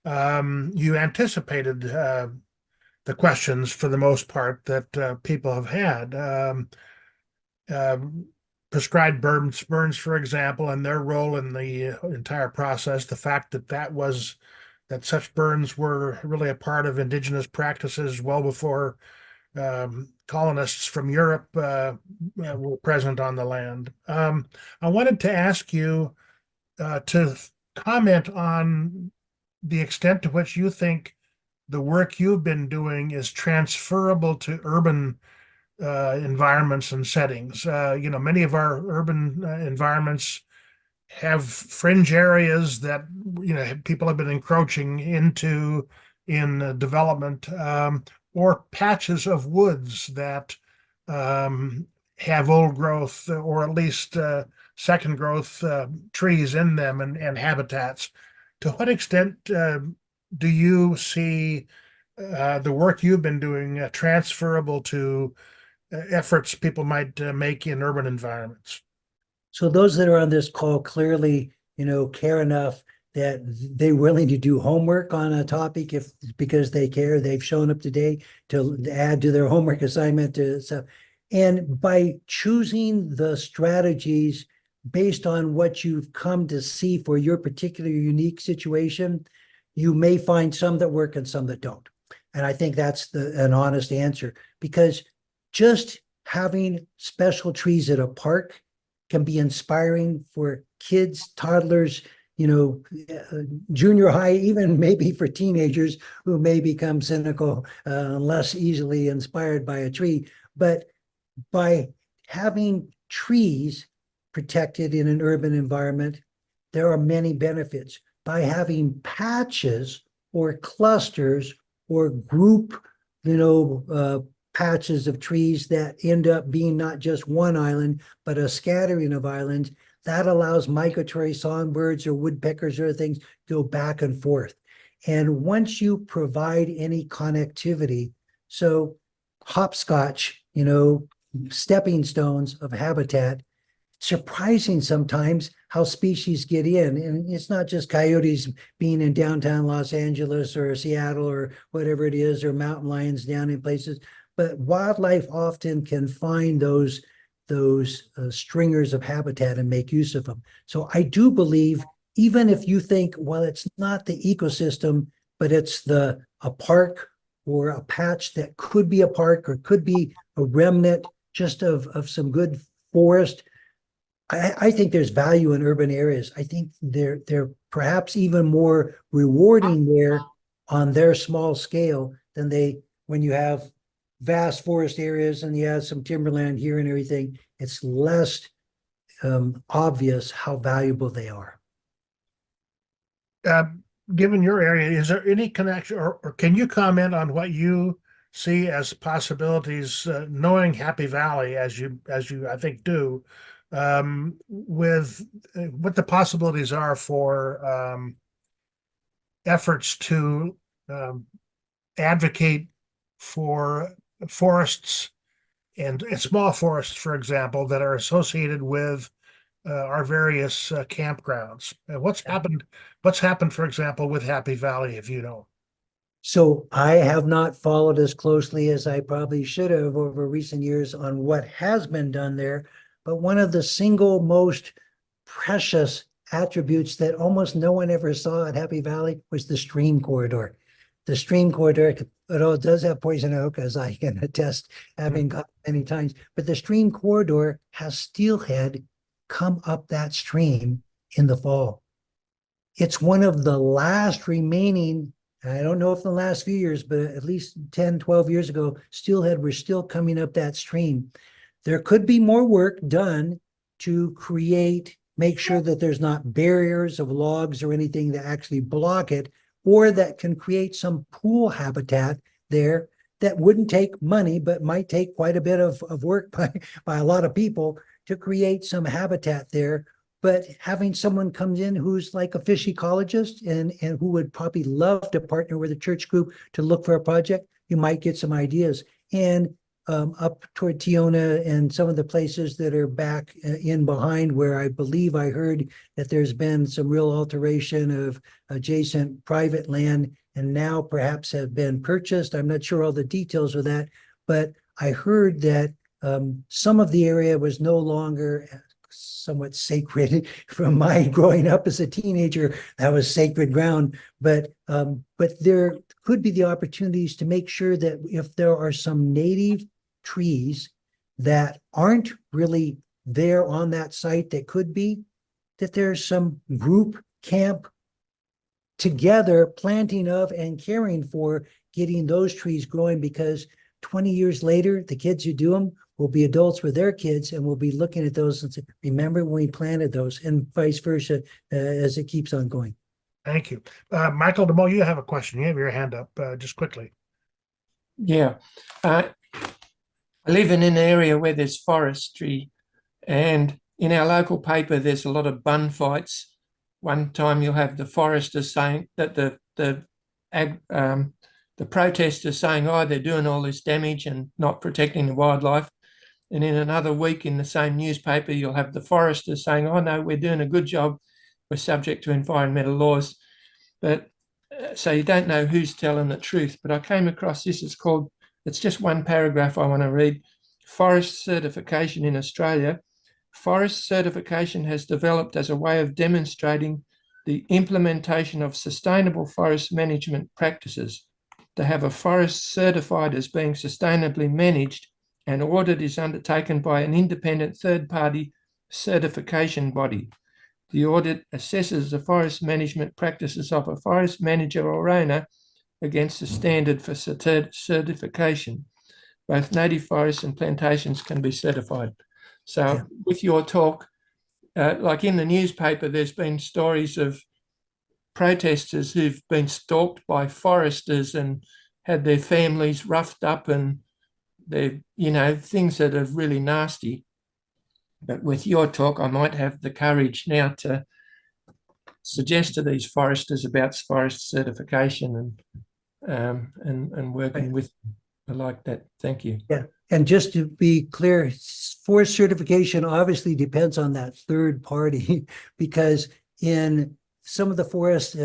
you anticipated the questions for the most part that people have had. Prescribed burns, for example, and their role in the entire process, the fact that such burns were really a part of indigenous practices well before colonists from Europe were present on the land. I wanted to ask you to comment on the extent to which you think the work you've been doing is transferable to urban environments and settings. Many of our urban environments have fringe areas that people have been encroaching into in development, or patches of woods that have old growth or at least second growth trees in them and habitats. To what extent do you see the work you've been doing transferable to efforts people might make in urban environments? So those that are on this call clearly, care enough that they're willing to do homework on a topic because they care. They've shown up today to add to their homework assignment to stuff. And by choosing the strategies based on what you've come to see for your particular unique situation, you may find some that work and some that don't. And I think that's an honest answer, because just having special trees at a park can be inspiring for kids, toddlers, junior high, even maybe for teenagers who may become cynical, less easily inspired by a tree. But by having trees protected in an urban environment, there are many benefits. By having patches or clusters or group, patches of trees that end up being not just one island, but a scattering of islands, that allows migratory songbirds or woodpeckers or things to go back and forth. And once you provide any connectivity, so hopscotch, stepping stones of habitat, surprising sometimes how species get in. And it's not just coyotes being in downtown Los Angeles or Seattle or whatever it is, or mountain lions down in places, but wildlife often can find those stringers of habitat and make use of them. So I do believe, even if you think, well, it's not the ecosystem, but it's a park or a patch that could be a park or could be a remnant just of some good forest, I think there's value in urban areas. I think they're perhaps even more rewarding there on their small scale than when you have vast forest areas and you have some timberland here and everything, it's less obvious how valuable they are. Given your area, is there any connection, or can you comment on what you see as possibilities, knowing Happy Valley as you I think do, with what the possibilities are for efforts to advocate for forests and small forests, for example, that are associated with our various campgrounds. What's happened? What's happened, for example, with Happy Valley, if you know? So I have not followed as closely as I probably should have over recent years on what has been done there. But one of the single most precious attributes that almost no one ever saw at Happy Valley was the stream corridor. The stream corridor, it does have poison oak, as I can attest, having got many times, but the stream corridor has steelhead come up that stream in the fall. It's one of the last remaining, I don't know if in the last few years, but at least 10, 12 years ago, steelhead were still coming up that stream. There could be more work done to make sure that there's not barriers of logs or anything that actually block it, or that can create some pool habitat there that wouldn't take money, but might take quite a bit of work by a lot of people to create some habitat there. But having someone come in who's like a fish ecologist and who would probably love to partner with a church group to look for a project, you might get some ideas. And up toward Tiona and some of the places that are back in behind, where I believe I heard that there's been some real alteration of adjacent private land and now perhaps have been purchased. I'm not sure all the details of that, but I heard that some of the area was no longer somewhat sacred. From my growing up as a teenager, that was sacred ground. But there could be the opportunities to make sure that if there are some native trees that aren't really there on that site that could be, that there's some group camp together planting of and caring for getting those trees growing, because 20 years later, the kids who do them will be adults with their kids and will be looking at those and say, remember when we planted those, and vice versa as it keeps on going. Thank you. Michael DeMo, you have a question. You have your hand up just quickly. Yeah. I live in an area where there's forestry, and in our local paper, there's a lot of bun fights. One time you'll have the foresters saying that the protesters saying, oh, they're doing all this damage and not protecting the wildlife. And in another week in the same newspaper, you'll have the foresters saying, oh, no, we're doing a good job. We're subject to environmental laws. But so you don't know who's telling the truth. But I came across this. It's just one paragraph I want to read. Forest certification in Australia. Forest certification has developed as a way of demonstrating the implementation of sustainable forest management practices. To have a forest certified as being sustainably managed, an audit is undertaken by an independent third-party certification body. The audit assesses the forest management practices of a forest manager or owner against the standard for certification. Both native forests and plantations can be certified. So with your talk, like in the newspaper, there's been stories of protesters who've been stalked by foresters and had their families roughed up, and they're, things that are really nasty. But with your talk, I might have the courage now to suggest to these foresters about forest certification and working with them. I like that. Thank you. Yeah. And just to be clear, forest certification obviously depends on that third party, because in some of the forests,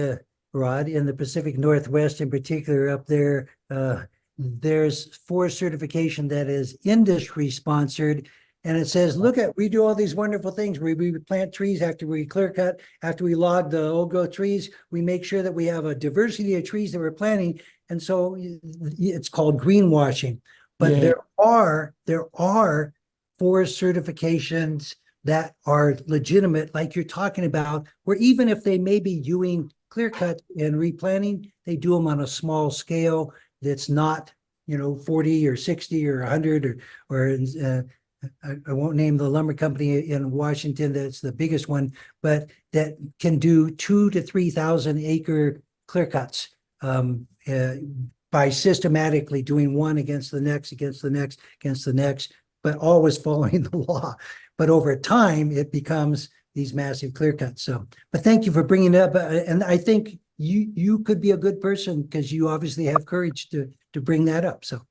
Rod, in the Pacific Northwest in particular up there, there's forest certification that is industry sponsored. And it says, look we do all these wonderful things. We plant trees after we clear cut, after we log the old growth trees. We make sure that we have a diversity of trees that we're planting. And so it's called greenwashing. But there are forest certifications that are legitimate, like you're talking about, where even if they may be clear cut and replanting, they do them on a small scale that's not, 40 or 60 or 100 or I won't name the lumber company in Washington that's the biggest one, but that can do 2,000 to 3,000 acre clear cuts by systematically doing one against the next, against the next, against the next, but always following the law. But over time, it becomes these massive clear cuts. So, but thank you for bringing it up. And I think you could be a good person because you obviously have courage to bring that up. So,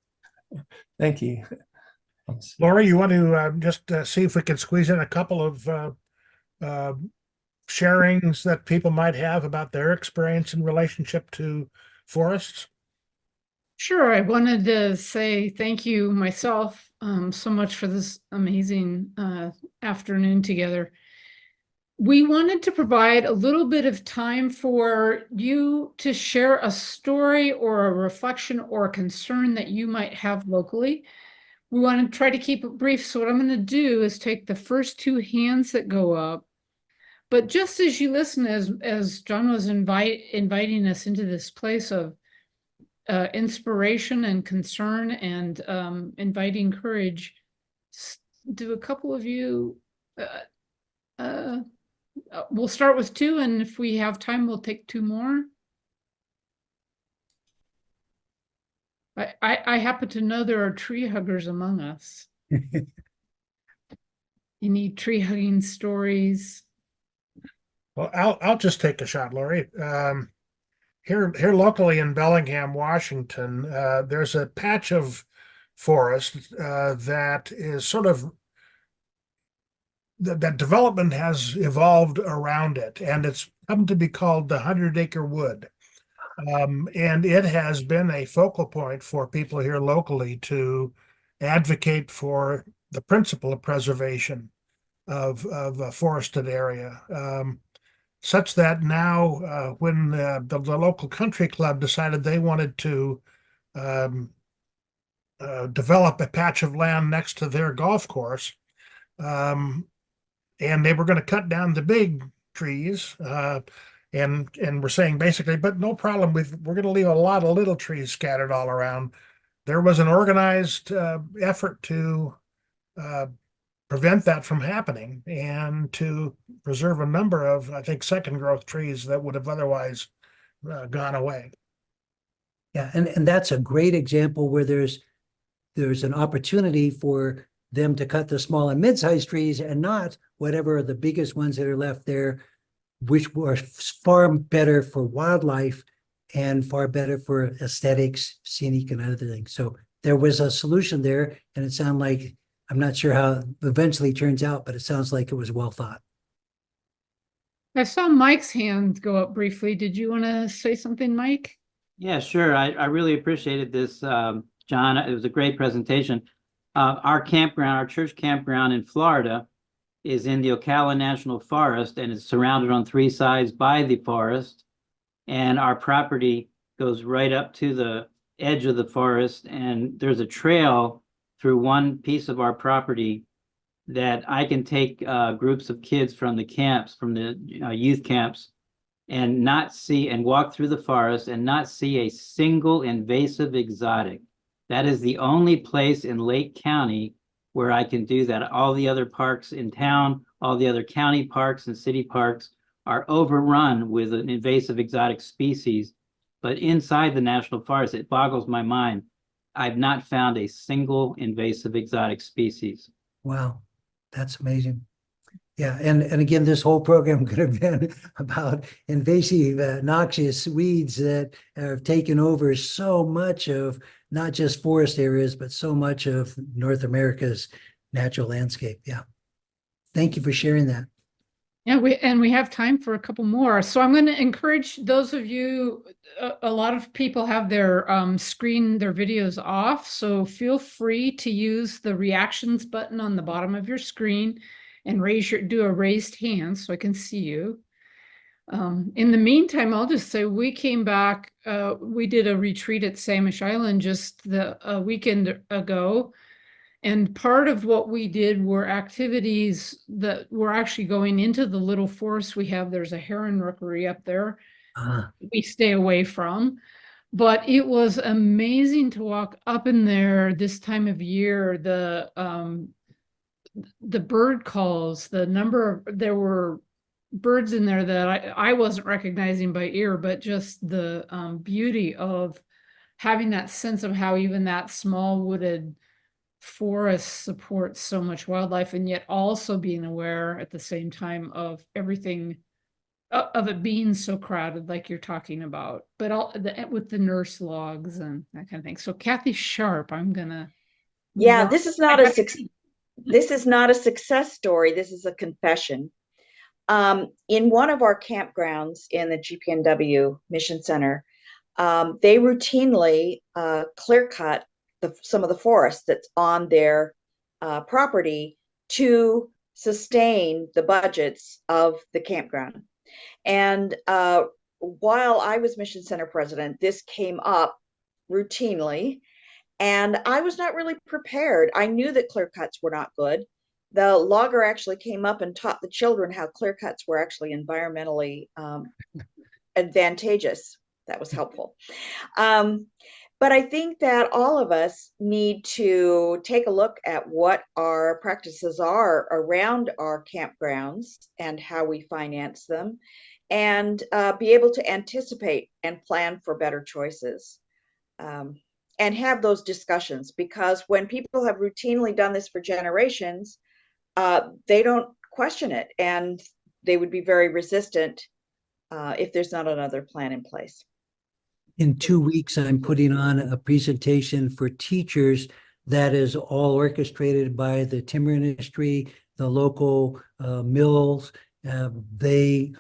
Thank you. Lori, you want to just see if we can squeeze in a couple of sharings that people might have about their experience in relationship to forests? Sure, I wanted to say thank you myself so much for this amazing afternoon together. We wanted to provide a little bit of time for you to share a story or a reflection or a concern that you might have locally. We want to try to keep it brief. So what I'm going to do is take the first two hands that go up. But just as you listen, as John was inviting us into this place of inspiration and concern and inviting courage, do a couple of you, we'll start with two, and if we have time, we'll take two more. I happen to know there are tree huggers among us. Any tree hugging stories? Well, I'll just take a shot, Lori. Here locally in Bellingham, Washington, there's a patch of forest that is sort of that development has evolved around it, and it's come to be called the 100-acre wood. And it has been a focal point for people here locally to advocate for the principle of preservation of a forested area. Such that now, when the local country club decided they wanted to develop a patch of land next to their golf course, and they were going to cut down the big trees, and we're saying basically, but no problem, we're going to leave a lot of little trees scattered all around. There was an organized effort to prevent that from happening and to preserve a number of, I think, second growth trees that would have otherwise gone away. yeah, and that's a great example where there's an opportunity for them to cut the small and mid-sized trees and not whatever are the biggest ones that are left there, which were far better for wildlife and far better for aesthetics, scenic, and other things. So there was a solution there, and it sounded like, I'm not sure how it eventually turns out, but it sounds like it was well thought. I saw Mike's hand go up briefly. Did you want to say something, Mike? Yeah, sure. I really appreciated this, John. It was a great presentation. Our campground, our church campground in Florida, is in the Ocala National Forest, and it's surrounded on three sides by the forest. And our property goes right up to the edge of the forest, and there's a trail through one piece of our property that I can take groups of kids from the camps, from the youth camps, and not see and walk through the forest and not see a single invasive exotic. That is the only place in Lake County where I can do that. All the other parks in town, all the other county parks and city parks are overrun with an invasive exotic species. But inside the national forest, it boggles my mind. I've not found a single invasive exotic species. Wow, that's amazing. Yeah, and again, this whole program could have been about invasive, noxious weeds that have taken over so much of not just forest areas, but so much of North America's natural landscape. Yeah. Thank you for sharing that. Yeah, we have time for a couple more. So I'm going to encourage those of you, a lot of people have their their videos off. So feel free to use the reactions button on the bottom of your screen and do a raised hand so I can see you. In the meantime, I'll just say we came back, we did a retreat at Samish Island just a weekend ago. And part of what we did were activities that were actually going into the little forest we have. There's a heron rookery up there. we stay away from. But it was amazing to walk up in there this time of year. The bird calls, there were birds in there that I wasn't recognizing by ear, but just the beauty of having that sense of how even that small wooded forest supports so much wildlife, and yet also being aware at the same time of everything of it being so crowded, like you're talking about, but with the nurse logs and that kind of thing. So Kathy Sharp, I'm gonna move Yeah, on. this is not a success story. This is a confession. In one of our campgrounds in the GPNW Mission Center, they routinely clear cut some of the forest that's on their property to sustain the budgets of the campground. And while I was Mission Center president, this came up routinely, and I was not really prepared. I knew that clear cuts were not good. The logger actually came up and taught the children how clear cuts were actually environmentally advantageous. That was helpful. But I think that all of us need to take a look at what our practices are around our campgrounds and how we finance them, and be able to anticipate and plan for better choices. And have those discussions, because when people have routinely done this for generations, they don't question it, and they would be very resistant if there's not another plan in place. In 2 weeks, I'm putting on a presentation for teachers that is all orchestrated by the timber industry, the local mills. They,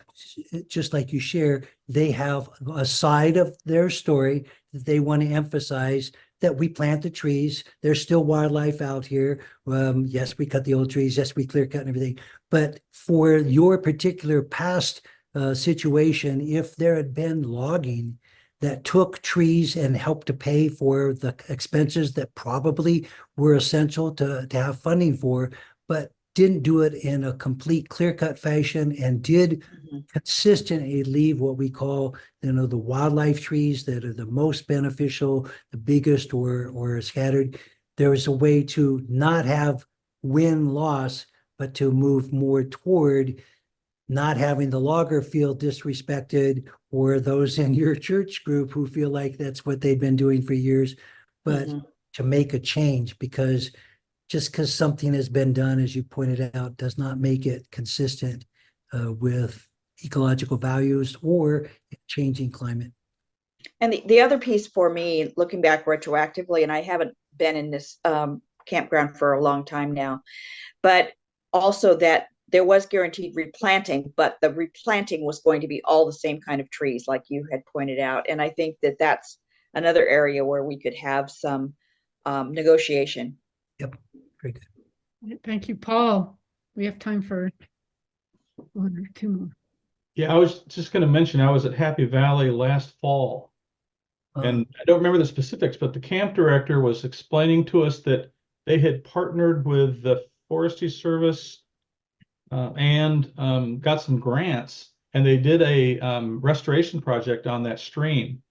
just like you share, they have a side of their story that they want to emphasize, that we plant the trees. There's still wildlife out here. Yes, we cut the old trees. Yes, we clear cut and everything. But for your particular past situation, if there had been logging that took trees and helped to pay for the expenses that probably were essential to have funding for, but didn't do it in a complete clear-cut fashion, and did consistently leave what we call, the wildlife trees that are the most beneficial, the biggest or scattered. There is a way to not have win-loss, but to move more toward not having the logger feel disrespected, or those in your church group who feel like that's what they've been doing for years, but to make a change, because just because something has been done, as you pointed out, does not make it consistent with ecological values or changing climate. And the other piece for me, looking back retroactively, and I haven't been in this campground for a long time now, but also that there was guaranteed replanting, but the replanting was going to be all the same kind of trees, like you had pointed out. And I think that that's another area where we could have some negotiation. Yep, very good. Thank you, Paul. We have time for one or two more. Yeah, I was just going to mention, I was at Happy Valley last fall, and I don't remember the specifics, but the camp director was explaining to us that they had partnered with the Forestry Service and got some grants, and they did a restoration project on that stream.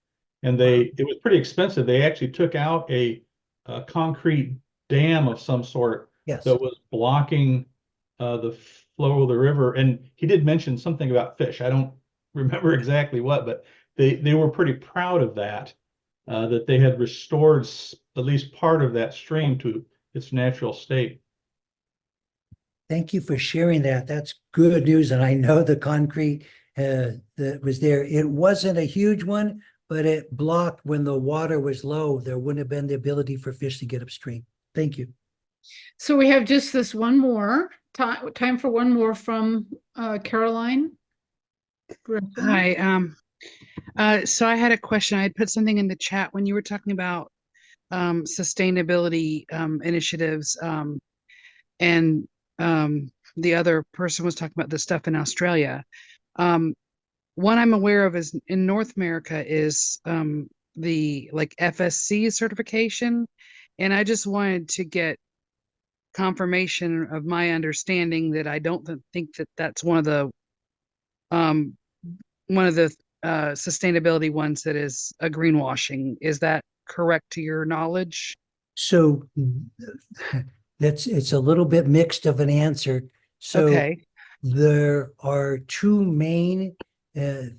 And it was pretty expensive. They actually took out a concrete dam of some sort that was blocking the flow of the river. And he did mention something about fish. I don't remember exactly what, but they were pretty proud of that, that they had restored at least part of that stream to its natural state. Thank you for sharing that. That's good news. And I know the concrete that was there, it wasn't a huge one, but it blocked when the water was low. There wouldn't have been the ability for fish to get upstream. Thank you. So we have just this one more time for one more from Caroline. Hi. So I had a question. I had put something in the chat when you were talking about sustainability initiatives, and the other person was talking about the stuff in Australia. One I'm aware of is in North America is the FSC certification, and I just wanted to get confirmation of my understanding that I don't think that that's one of the sustainability ones that is a greenwashing. Is that correct to your knowledge? So it's a little bit mixed of an answer. So Okay. there are two main forest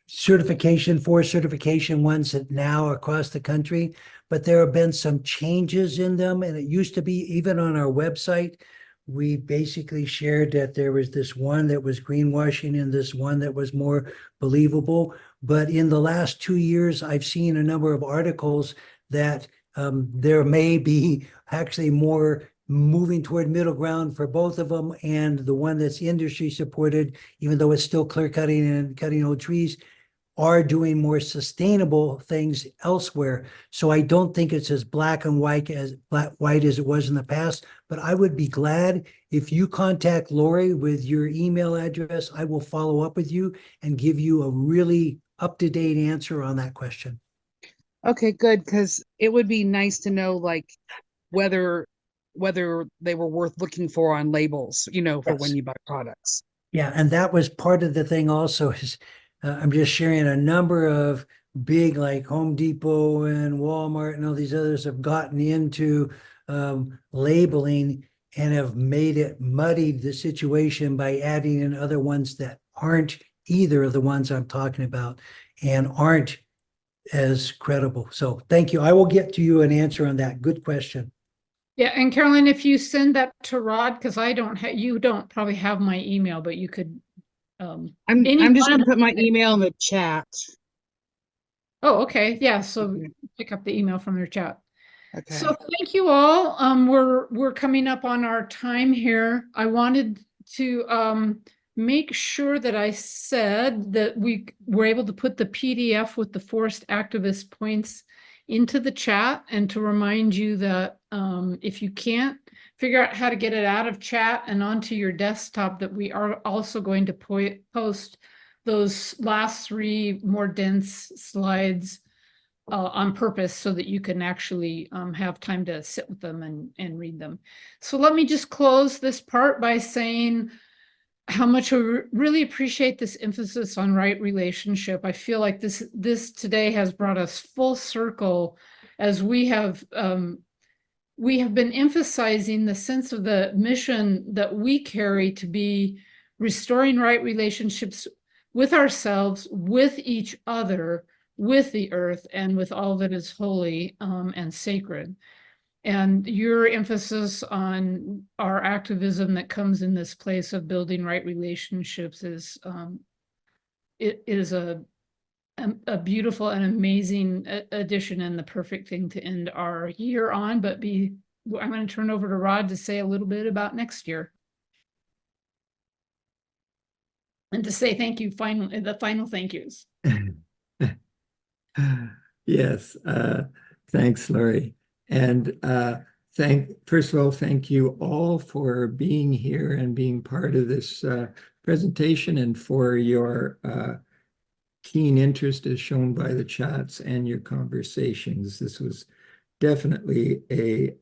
certification ones that now across the country, but there have been some changes in them. And it used to be even on our website, we basically shared that there was this one that was greenwashing and this one that was more believable. But in the last 2 years, I've seen a number of articles that there may be actually more moving toward middle ground for both of them, and the one that's industry supported, even though it's still clear cutting and cutting old trees, are doing more sustainable things elsewhere. So I don't think it's as black and white as it was in the past, but I would be glad if you contact Lori with your email address. I will follow up with you and give you a really up-to-date answer on that question. Okay, good, because it would be nice to know like whether they were worth looking for on labels, for when Yes. you buy products. Yeah, and that was part of the thing also is I'm just sharing a number of big like Home Depot and Walmart and all these others have gotten into labeling and have muddied the situation by adding in other ones that aren't either of the ones I'm talking about and aren't as credible. So thank you. I will get to you an answer on that. Good question. Yeah, and Carolyn, if you send that to Rod, because you don't probably have my email, but you could. I'm any just one gonna of put my them- email in the chat. Oh, okay. Yeah, so Okay. pick up the email from your chat. Okay. So thank you all. We're coming up on our time here. I wanted to make sure that I said that we were able to put the PDF with the forest activist points into the chat, and to remind you that if you can't figure out how to get it out of chat and onto your desktop, that we are also going to post those last 3 more dense slides on purpose so that you can actually have time to sit with them and read them. So let me just close this part by saying how much I really appreciate this emphasis on right relationship. I feel like this today has brought us full circle as we have been emphasizing the sense of the mission that we carry to be restoring right relationships with ourselves, with each other, with the earth, and with all that is holy and sacred. And your emphasis on our activism that comes in this place of building right relationships is a beautiful and amazing addition and the perfect thing to end our year on. But I'm going to turn over to Rod to say a little bit about next year. And to say thank you, the final thank yous. Yes, thanks, Lori. And first of all, thank you all for being here and being part of this presentation, and for your keen interest as shown by the chats and your conversations. This was definitely a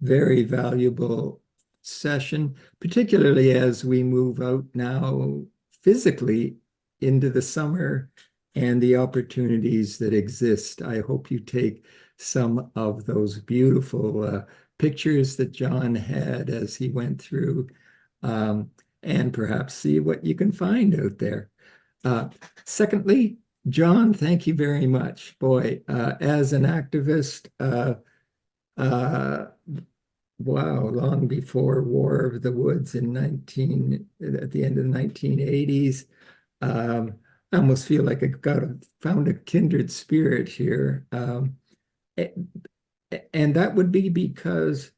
very valuable session, particularly as we move out now physically into the summer and the opportunities that exist. I hope you take some of those beautiful pictures that John had as he went through, and perhaps see what you can find out there. Secondly, John, thank you very much. Boy, as an activist, wow, long before War of the Woods at the end of the 1980s, I almost feel like I found a kindred spirit here. And that would be because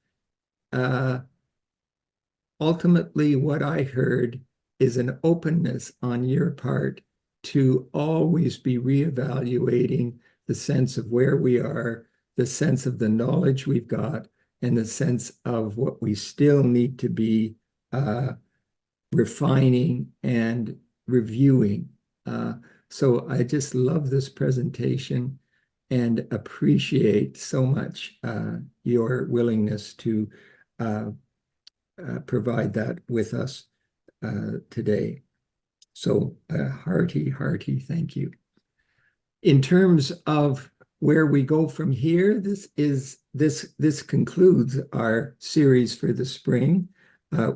ultimately what I heard is an openness on your part to always be reevaluating the sense of where we are, the sense of the knowledge we've got, and the sense of what we still need to be refining and reviewing. So I just love this presentation and appreciate so much your willingness to provide that with us today. So hearty, hearty thank you. In terms of where we go from here, this concludes our series for the spring.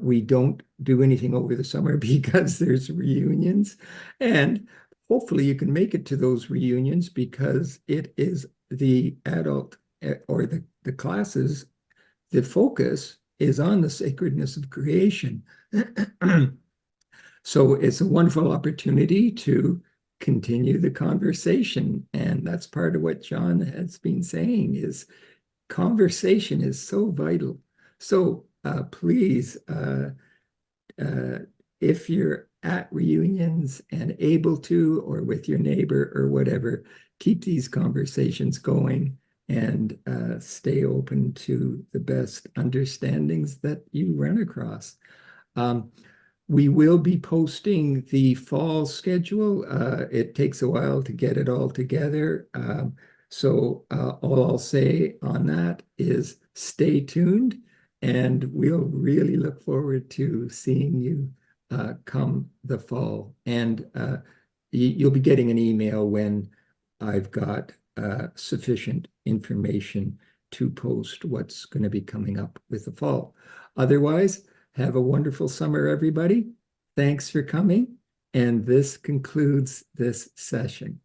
We don't do anything over the summer because there's reunions, and hopefully you can make it to those reunions because it is the adult or the classes, the focus is on the sacredness of creation. So it's a wonderful opportunity to continue the conversation. And that's part of what John has been saying is conversation is so vital. So please, if you're at reunions and able to, or with your neighbor or whatever, keep these conversations going and stay open to the best understandings that you run across. We will be posting the fall schedule. It takes a while to get it all together. So all I'll say on that is stay tuned, and we'll really look forward to seeing you come the fall. And you'll be getting an email when I've got sufficient information to post what's going to be coming up with the fall. Otherwise, have a wonderful summer, everybody. Thanks for coming. And this concludes this session.